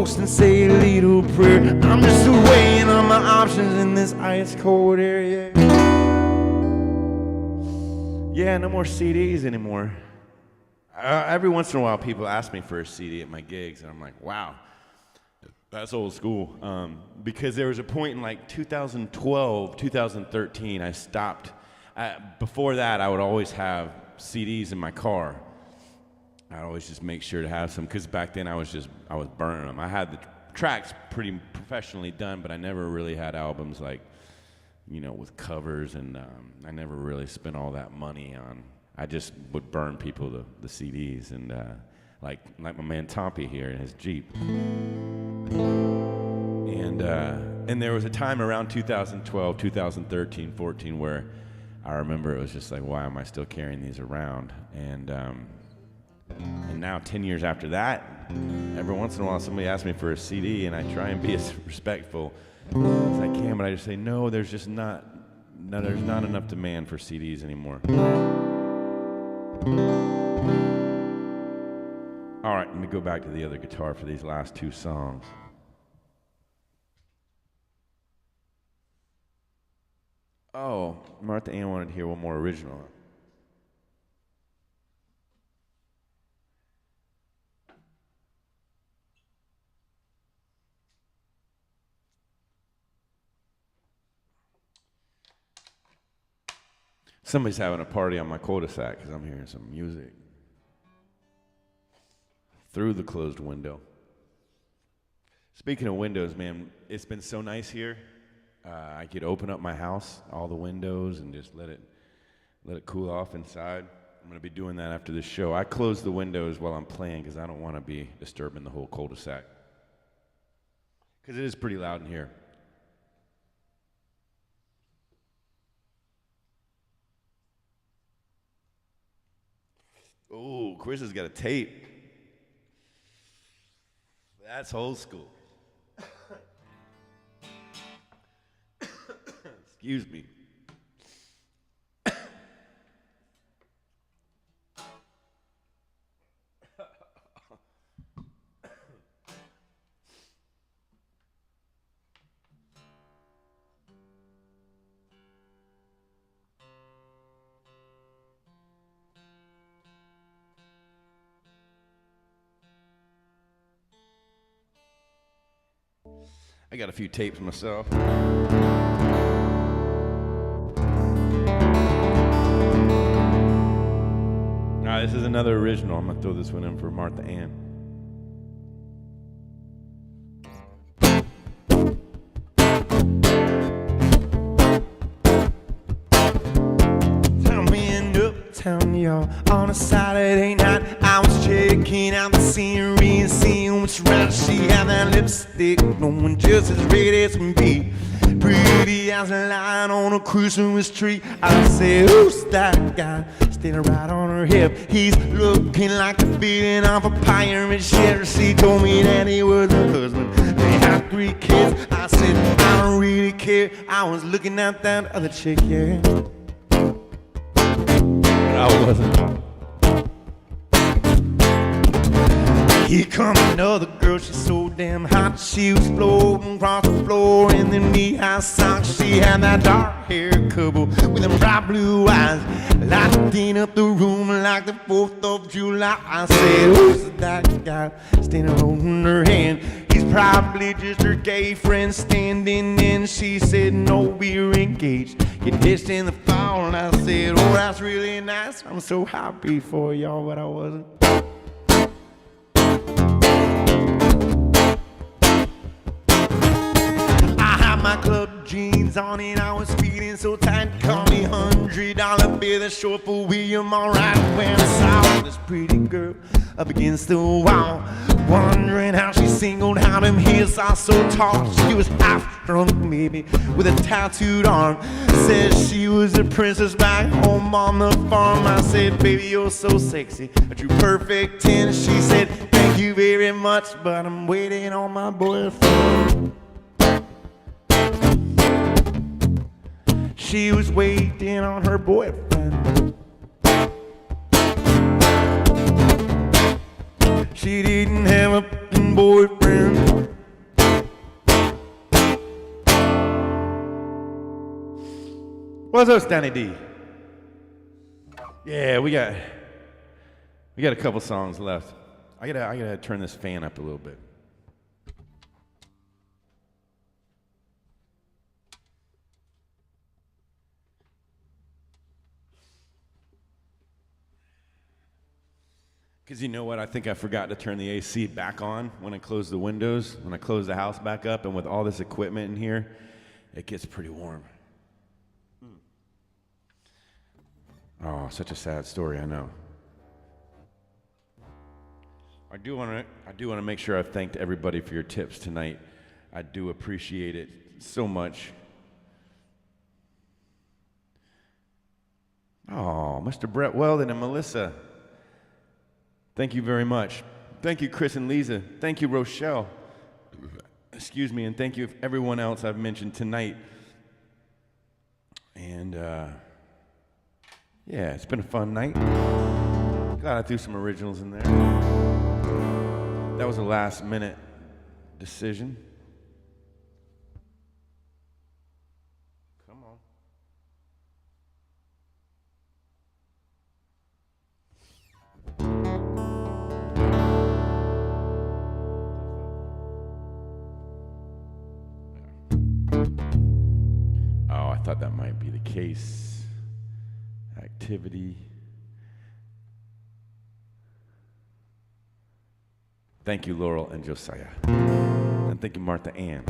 toast and say a little prayer. I'm just weighing on my options in this ice cold area. Yeah, no more CDs anymore. Every once in a while, people ask me for a CD at my gigs, and I'm like, wow, that's old school. Because there was a point in like 2012, 2013, I stopped. Before that, I would always have CDs in my car. I'd always just make sure to have some, because back then I was burning them. I had the tracks pretty professionally done, but I never really had albums like, you know, with covers, and I never really spent all that money on. I just would burn people the CDs, and like my man Tompy here in his Jeep. And there was a time around 2012, 2013, 14 where I remember it was just like, why am I still carrying these around? And now 10 years after that, every once in a while somebody asks me for a CD, and I try and be as respectful as I can, but I just say, no, there's not enough demand for CDs anymore. All right, let me go back to the other guitar for these last two songs. Oh, Martha Ann wanted to hear one more original. Somebody's having a party on my cul-de-sac because I'm hearing some music through the closed window. Speaking of windows, man, it's been so nice here. I could open up my house, all the windows, and just let it cool off inside. I'm going to be doing that after this show. I close the windows while I'm playing because I don't want to be disturbing the whole cul-de-sac, because it is pretty loud in here. Oh, Chris has got a tape. That's old school. Excuse me. I got a few tapes myself. This is another original. I'm gonna throw this one in for Martha Ann. Tell me in uptown, y'all, on a Saturday night, I was checking out the scenery and seeing what's right. She had that lipstick, knowing just as red as can be. Pretty as a light on a Christmas tree. I said, who's that guy standing right on her hip? He's looking like the beating of a pirate ship. She told me that he was her husband. They had 3 kids. I said, I don't really care. I was looking at that other chick, yeah. But I wasn't. Here come another girl, she's so damn hot. She was floating across the floor in them knee-high socks. She had that dark hair couple with them bright blue eyes, lighting up the room like the 4th of July. I said, who's that guy standing holding her hand? He's probably just her gay friend standing in. She said, no, we're engaged. Get ditched in the fall. And I said, oh, that's really nice. I'm so happy for y'all, but I wasn't. My club jeans on and I was feeling so tight. Call me $100 bill, that's short for William, alright. When I saw this pretty girl up against the wall, wondering how she singled out them heels are so tall. She was half drunk maybe, with a tattooed arm. Said she was a princess back home on the farm. I said, baby, you're so sexy, a true perfect 10. She said, thank you very much, but I'm waiting on my boyfriend. She was waiting on her boyfriend. She didn't have a boyfriend. What's up, Stanley D? Yeah, we got a couple songs left. I gotta turn this fan up a little bit. Because you know what? I think I forgot to turn the AC back on when I closed the windows, when I closed the house back up, and with all this equipment in here, it gets pretty warm. Oh, such a sad story, I know. I do want to make sure I've thanked everybody for your tips tonight. I do appreciate it so much. Oh, Mr. Brett Weldon and Melissa. Thank you very much. Thank you, Chris and Lisa. Thank you, Rochelle. Excuse me, and thank you everyone else I've mentioned tonight. And yeah, it's been a fun night. Glad I threw some originals in there. That was a last minute decision. Come on. Oh, I thought that might be the case. Activity. Thank you, Laurel and Josiah. And thank you, Martha Ann,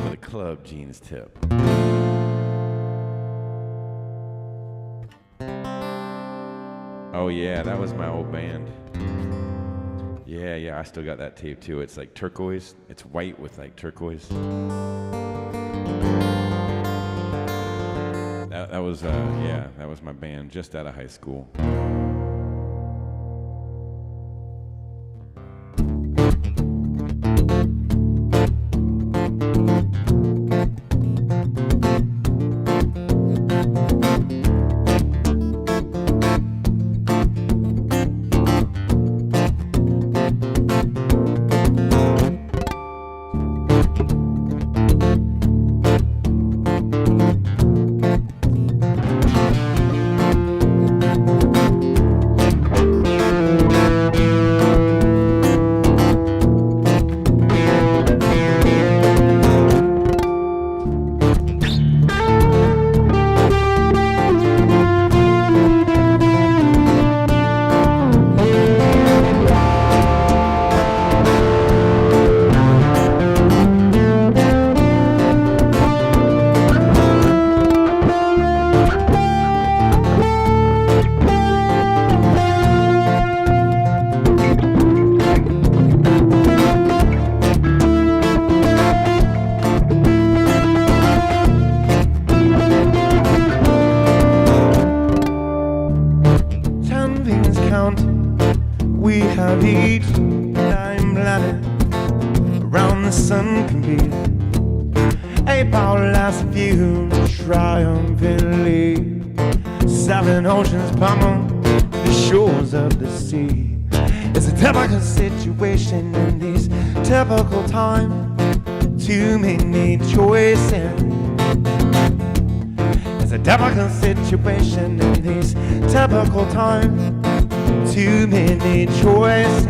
for the Club Jeans tip. Oh yeah, that was my old band. Yeah, I still got that tape too. It's like turquoise. It's white with like turquoise. That was my band just out of high school. Situation in this typical time. Too many choices.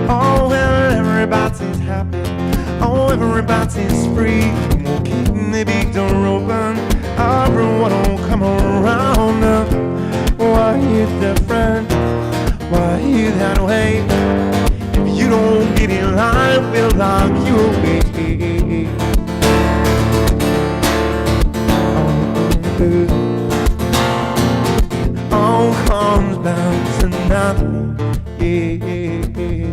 Oh, well, everybody's happy. Oh, everybody's free. We'll keep the big door open. Everyone will come around. Why you different? Why you that way? If you don't get in line, we'll lock you away. All comes down to nothing, yeah.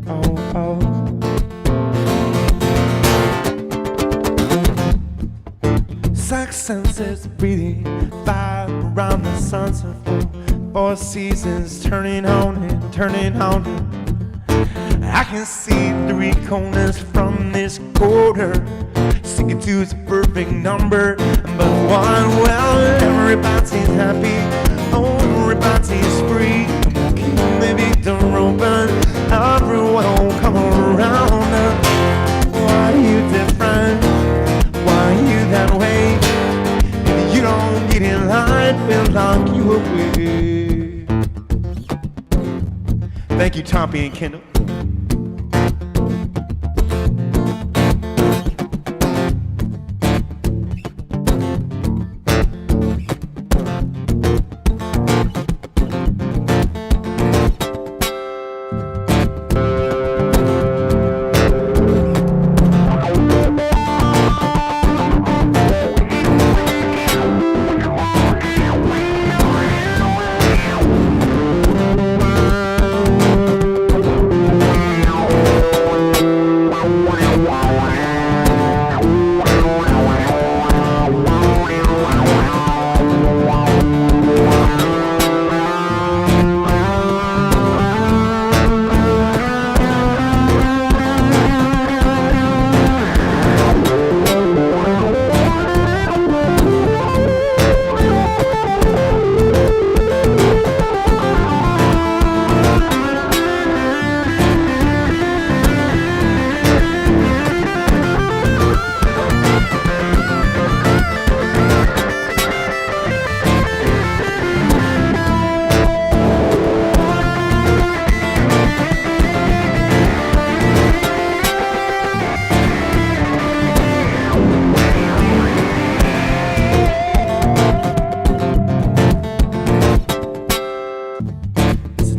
Oh. Sex senses breathing, fire around the sunset. Four seasons turning on and turning on. I can see three corners from this quarter. Sticking to its perfect number, but one, well, everybody's happy. Oh, everybody's free. Keep the big door open. Everyone will come around. Why are you different? Why are you that way? Thank you, Tommy and Kendall.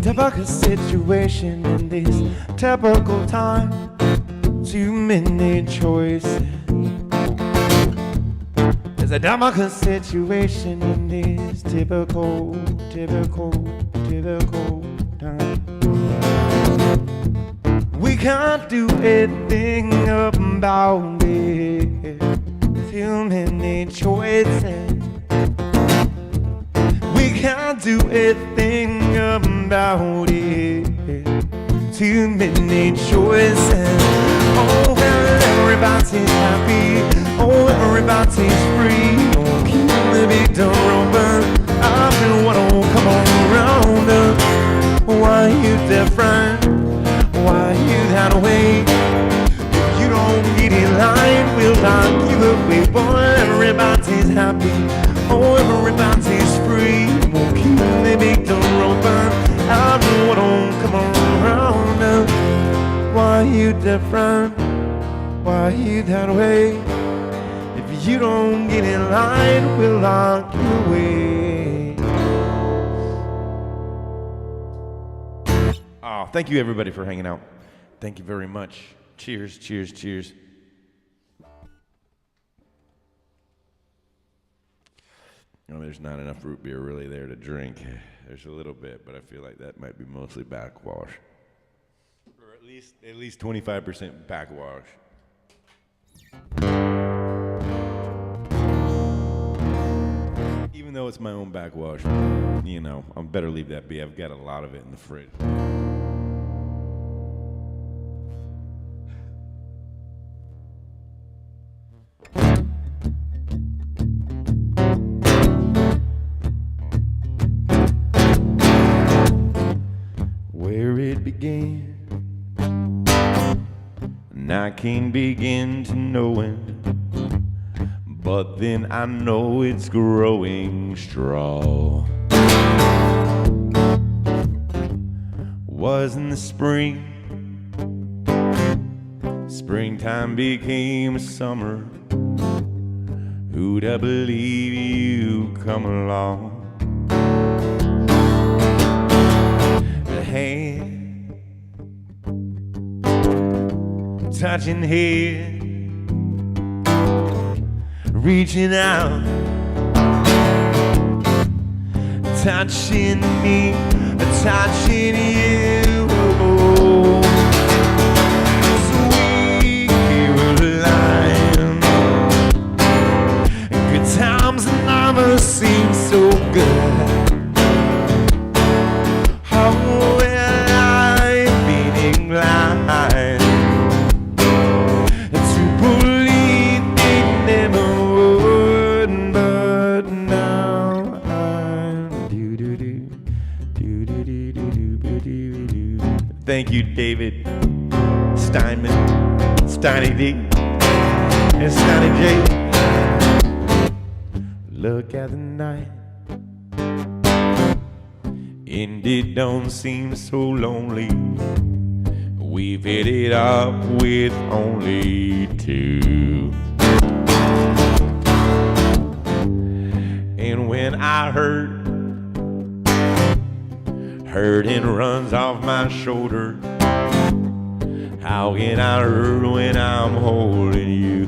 Typical situation in this typical time. Too many choices. There's a typical situation in this typical time. We can't do anything about it. Too many choices. We can't do anything about it. Too many choices. Oh, well, everybody's happy. Oh, everybody's free. Oh, keep the big door open. Everyone, oh, come on around. Why you different? Why you that way? If you don't get in line, we'll lock you away. Boy, everybody's happy. Oh, everybody's free. Oh, keep the big door open. Everyone, oh, come on around. Why you different? Why you that way? If you don't get in line, we'll lock you away. Oh, thank you everybody for hanging out. Thank you very much. Cheers, cheers, cheers. No, there's not enough root beer really there to drink. There's a little bit, but I feel like that might be mostly backwash. Or at least 25% backwash. Even though it's my own backwash, you know, I better leave that be. I've got a lot of it in the fridge. Where it began, and I can't begin to know it, but then I know it's growing strong. Was in the spring, springtime became summer. Who'd have believe you come along? Hand touching head, reaching out, touching me, touching you. Sweet Caroline, good times never seem so good. Thank you, David Steinman, Steiny D, and Steiny J. Look at the night and it don't seem so lonely. We've hit it up with only two. And when I hurting runs off my shoulder, how can I hurt when I'm holding you?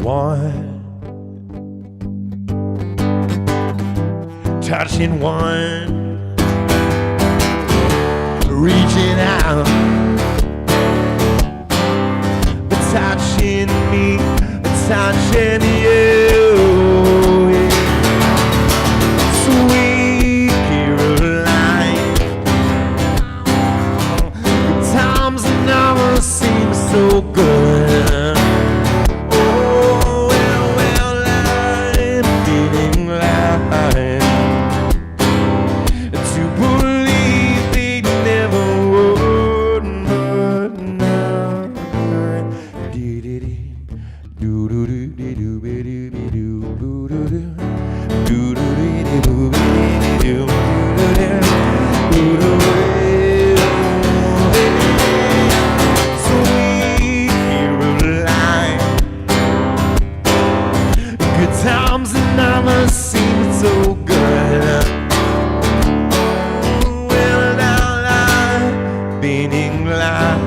One, touching one, reaching out, touching me, touching you. Sweet Caroline, times never seem so good. Oh, well, I'm feeling like to believe they never would, but now Sweet Caroline, good times never seem so good. Well, now I'm being inclined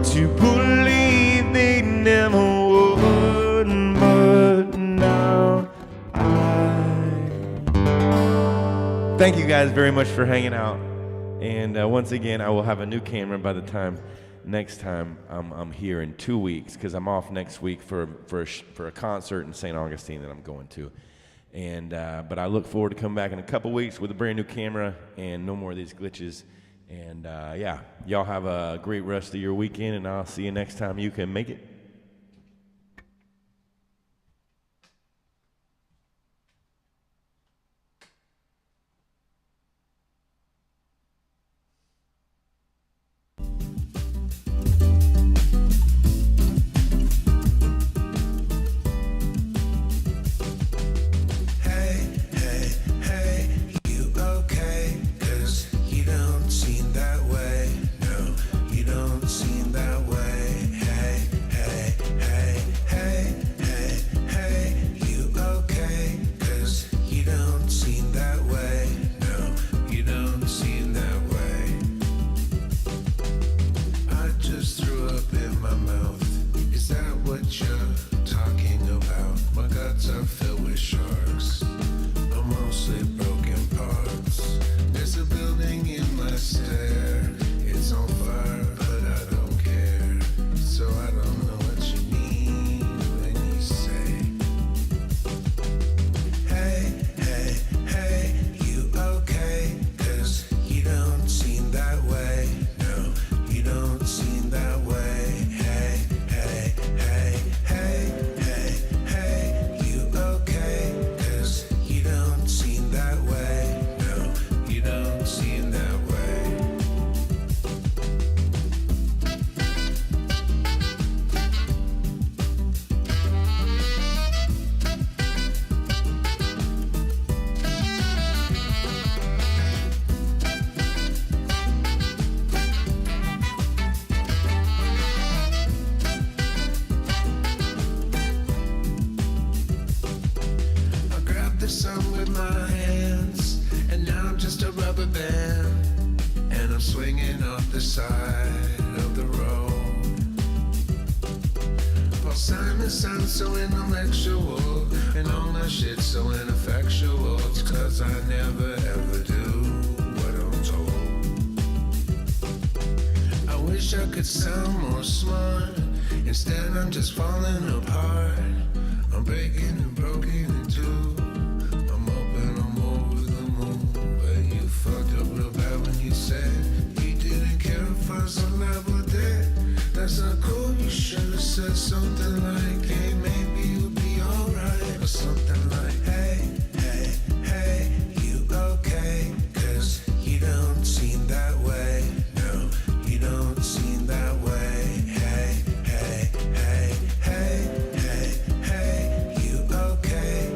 to believe they never would, but now Thank you guys very much for hanging out. And once again, I will have a new camera by the time next time I'm here in 2 weeks, because I'm off next week for a concert in St. Augustine that I'm going to. And but I look forward to coming back in a couple weeks with a brand new camera and no more of these glitches. And yeah, y'all have a great rest of your weekend, and I'll see you next time you can make it. Sounds so intellectual, and all my shit's so ineffectual. It's 'cause I never ever do what I'm told. I wish I could sound more smart. Instead I'm just falling apart. I'm breaking and broken in two. I'm open, I'm over the moon. But you fucked up real bad when you said you didn't care if I was alive or dead. That's not cool, you should've said something like, hey, maybe you'll be alright. Or something like, hey, hey, hey, you okay? 'Cause you don't seem that way. No, you don't seem that way. Hey, hey, hey, hey, hey, hey, you okay?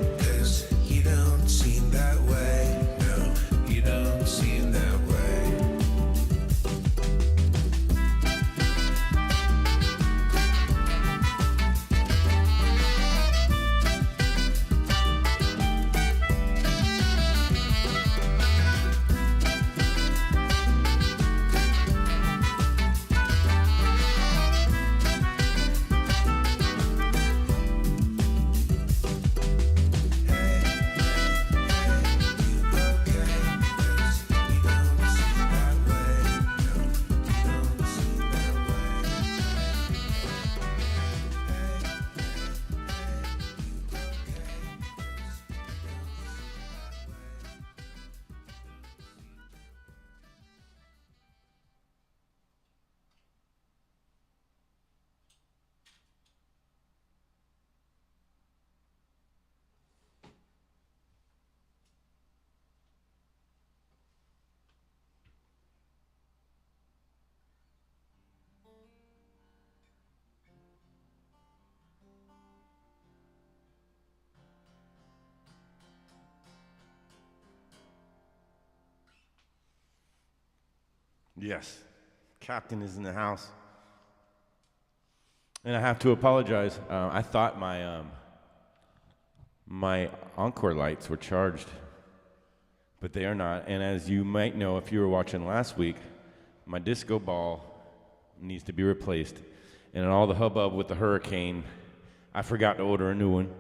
Yes, Captain is in the house. And I have to apologize. I thought my encore lights were charged, but they are not. And as you might know, if you were watching last week, my disco ball needs to be replaced. And in all the hubbub with the hurricane, I forgot to order a new one.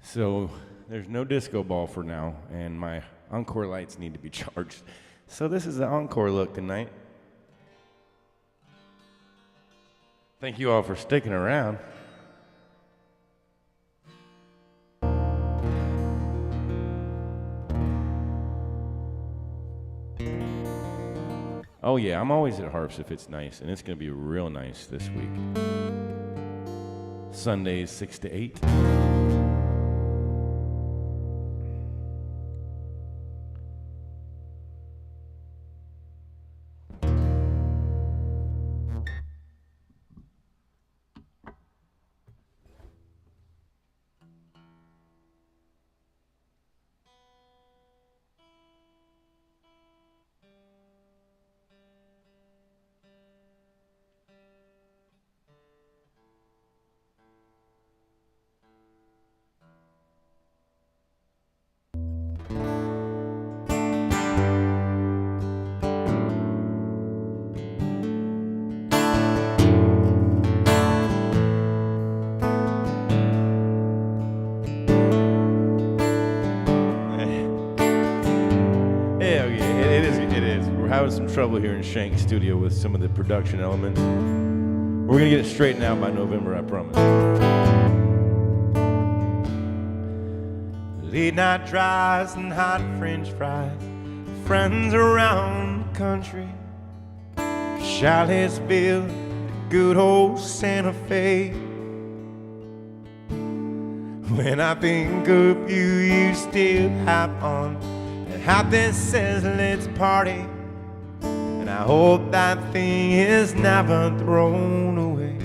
So there's no disco ball for now, and my encore lights need to be charged. So this is the encore look tonight. Thank you all for sticking around. Oh yeah, I'm always at Harps if it's nice, and it's going to be real nice this week. Sundays 6 to 8. Having some trouble here in Shank Studio with some of the production elements. We're gonna get it straightened out by November, I promise. Late night drives and hot French fries, friends around the country, Charlottesville, the good old Santa Fe. When I think of you, you still have on a hat that says let's party. I hope that thing is never thrown away.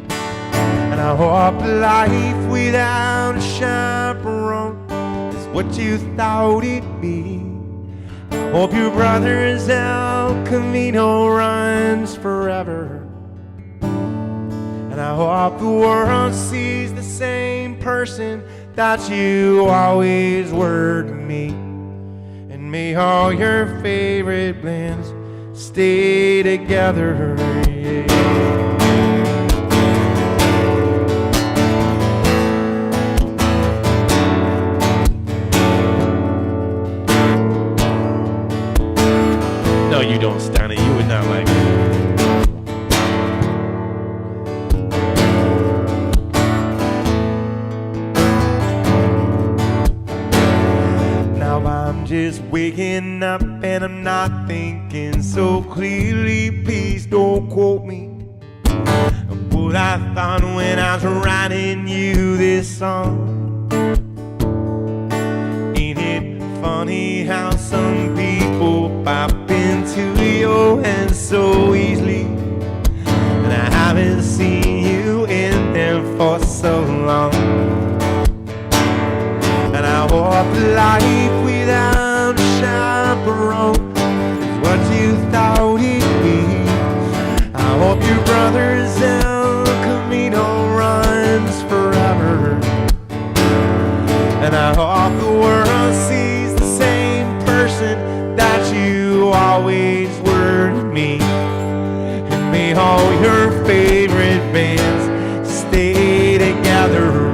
And I hope life without a chaperone is what you thought it'd be. I hope your brother's El Camino runs forever. And I hope the world sees the same person that you always were to me. May all your favorite blends stay together, yeah. No, you don't, Stanley. You would not like it. I'm just waking up and I'm not thinking so clearly. Please don't quote me of what I thought when I was writing you this song. Ain't it funny how some people pop into your hands so easily? And I haven't seen you in there for so long. And I hope life without a chaperone is what you thought it'd be. I hope your brother's El Camino runs forever. And I hope the world sees the same person that you always were to me. And may all your favorite bands stay together.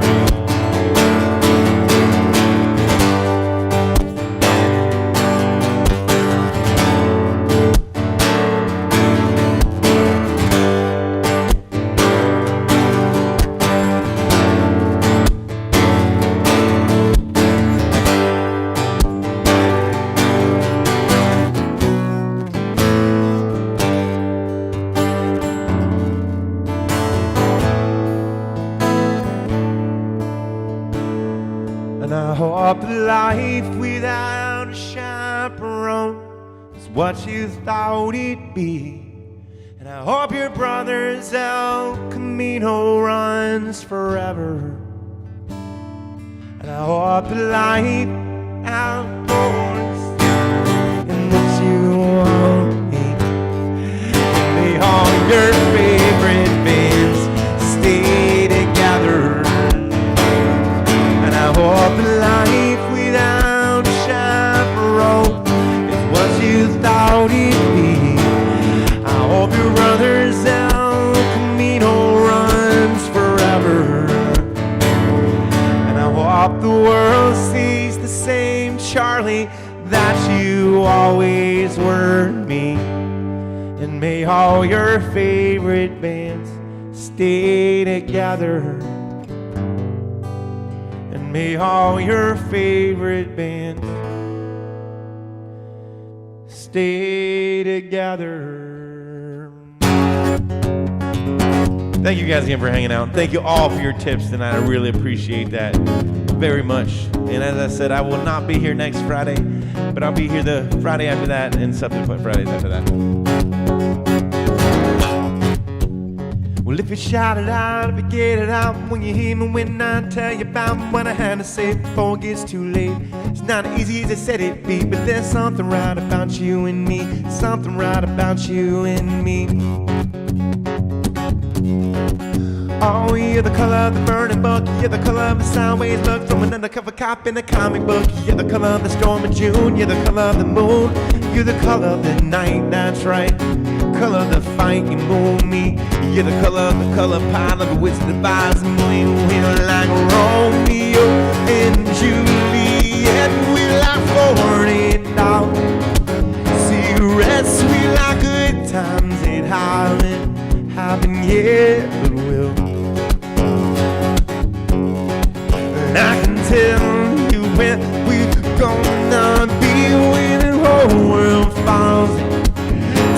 I hope life without a chaperone is what you thought it'd be. And I hope your brother's El Camino runs forever. And I hope life outdoors is what Charlie, that you always were me. And may all your favorite bands stay together. And may all your favorite bands stay together. Thank you guys again for hanging out. Thank you all for your tips tonight. I really appreciate that very much. And as I said, I will not be here next Friday, but I'll be here the Friday after that and subsequent Fridays after that. Well, if you shout it out, if you get it out, when you hear me when I tell you about what I had to say before it gets too late. It's not as easy as I said it'd be, but there's something right about you and me. Something right about you and me. Oh, you're the color of the burning book. You're the color of the sideways look from an undercover cop in a comic book. You're the color of the storm of June. You're the color of the moon. You're the color of the night, that's right. Color of the fight, you move me. You're the color pile of which divides me. We're like Romeo and Juliet. We like 40 dollars. Cigarettes, we like good times. It haven't yet, but will. And I can tell you when we're gonna be when the whole world falls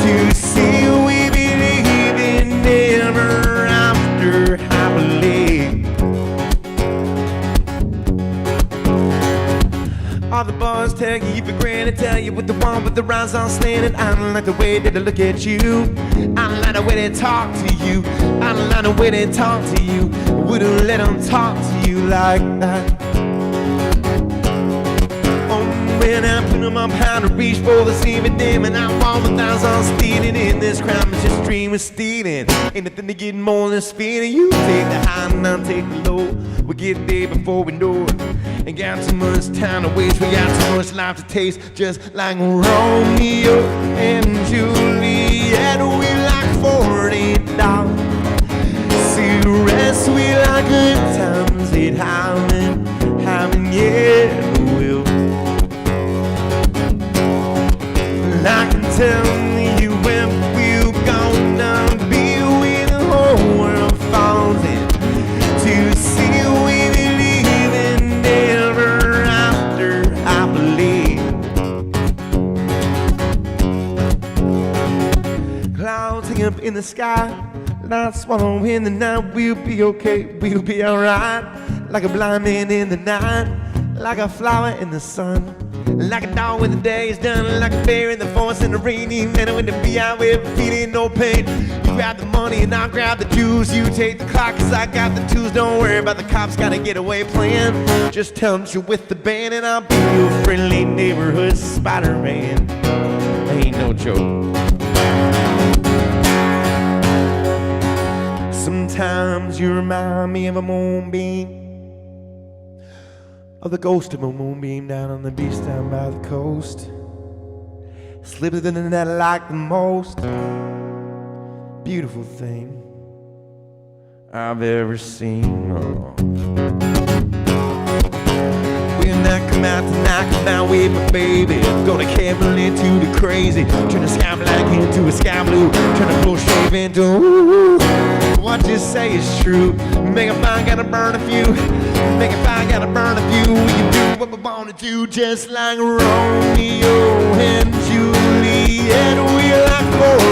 to see we believe in never after happily. All the boys take you for granted, tell you with the one with the rise on slanted. I don't like the way that they look at you. I don't like the way they talk to you. I don't like the way they talk to you. Wouldn't let them talk to you like that. When I put them up high to reach for the seeming dim, and I fall with eyes on stealing in this crime. It's just dream of stealing. Ain't nothing to get more than speeding. You take the high and I'll take the low. We get there before we know it. Ain't got too much time to waste. We got too much life to taste. Just like Romeo and Juliet. We like 40 dollars. Cigarettes, we like good times. It haven't yet, will. I can tell you when we're gonna be when the whole world falls in to see we believe in never after, I believe. Clouds hang up in the sky, light swallow in the night. We'll be okay, we'll be alright. Like a blind man in the night, like a flower in the sun. Like a dog when the day is done, like a bear in the forest in the rainy meadow when the B.I. we're feeling no pain. You grab the money and I'll grab the juice. You take the clock cause I got the tools. Don't worry about the cops, got a getaway plan. Just tell them you're with the band and I'll be your friendly neighborhood Spider-Man. Ain't no joke. Sometimes you remind me of a moonbeam, of the ghost of a moonbeam down on the beach down by the coast. Slipping in the net like the most beautiful thing I've ever seen. Oh. When I come out tonight, come out with my baby. Gonna camel into the crazy. Turn the sky black into a sky blue. Turn the floor shave into ooh. What you say is true. Make a fire, gotta burn a few. Make a fire, gotta burn a few. We can do what we wanna do, just like Romeo and Juliet. We like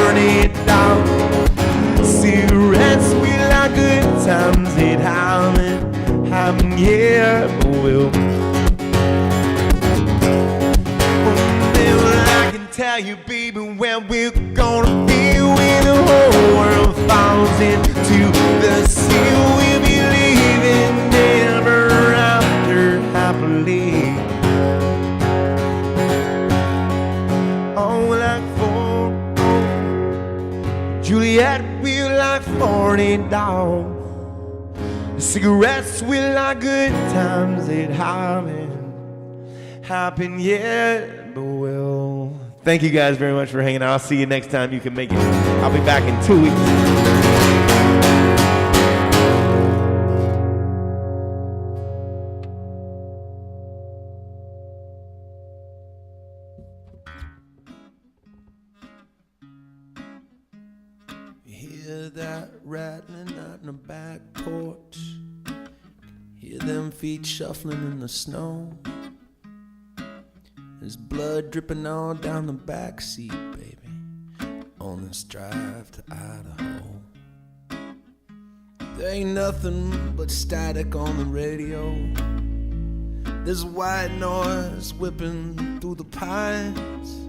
40 dollars. Cigarettes, we like good times. It haven't yet, but will. Well, I can tell you, baby, where we're gonna be when the whole world falls into the sea. We believe in never after happily. Oh, like Juliet, we like 40 dollars. Cigarettes, we like good times. It haven't happened yet, but will. Thank you guys very much for hanging out. I'll see you next time you can make it. I'll be back in 2 weeks. Hear that rattling out in the back porch. Hear them feet shuffling in the snow. There's blood dripping all down the back seat, baby, on this drive to Idaho. There ain't nothing but static on the radio. There's white noise whipping through the pines.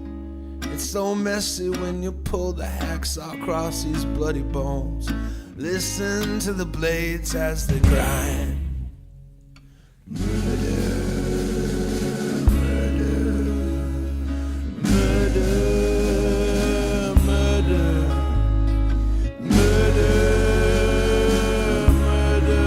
It's so messy when you pull the hacksaw across these bloody bones. Listen to the blades as they grind. Murder, murder, murder, murder, murder, murder.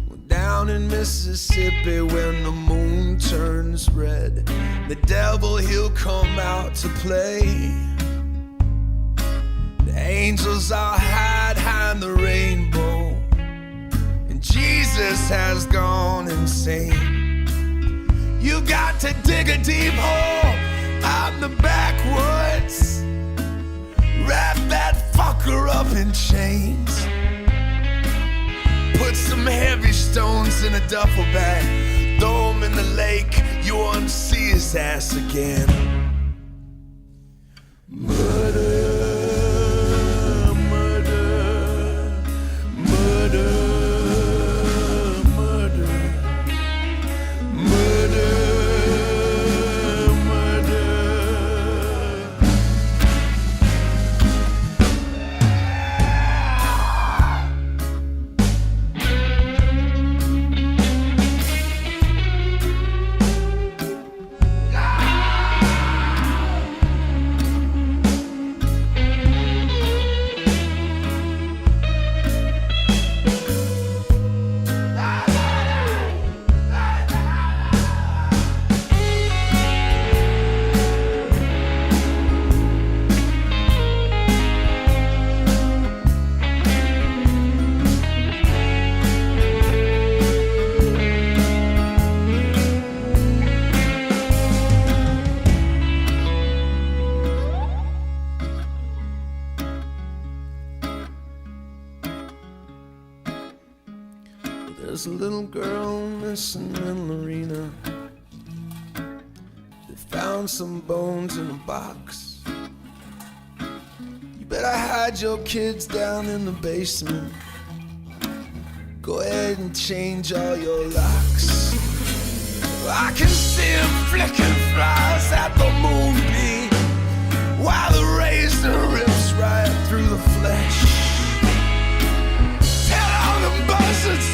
Well, down in Mississippi when the moon turns red, the devil, he'll come out to play. The angels all hide behind the rainbow, and Jesus has gone insane. You got to dig a deep hole out in the backwoods, wrap that fucker up in chains, put some heavy stones in a duffel bag, throw him in the lake, you won't see his ass again. Murder. There's a little girl missing in the arena. They found some bones in a box. You better hide your kids down in the basement. Go ahead and change all your locks. I can see them flicking flies at the moonbeam while the razor rips right through the flesh. Tell all the buzzards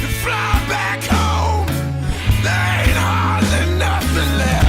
to fly back home. There ain't hardly nothing left.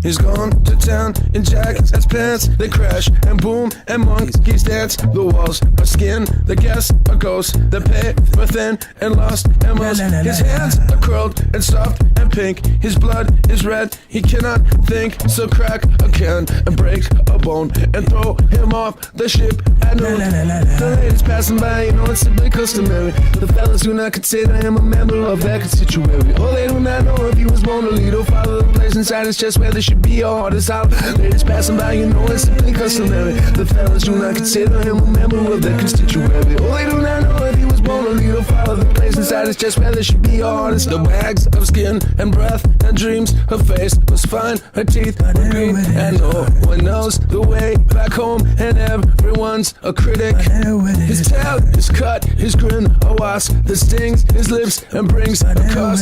He's gone to town in jackets, that's pants, they crash and boom, and monkeys dance. The walls are skin, the guests are ghosts, the pay for thin and lost and lost. His hands are curled and soft and pink, his blood is red, he cannot think. So crack a can and break a bone and throw him off the ship at noon. The ladies passing by, you know it's simply customary. The fellas do not consider him a member of that constituary. Oh, they do not know if he was born to lead or follow the place inside his chest where the shit should be your hardest out. Ladies passing by, you know it's simply customary. The fellas do not consider him a member of their constituency. Oh, they do not know that he was born to lead or follow the place inside his chest where there should be your hardest. The bags of skin and breath and dreams. Her face was fine, her teeth were green, and no one knows the way back home, and everyone's a critic. His tail is cut, his grin a wasp that stings his lips and brings a cost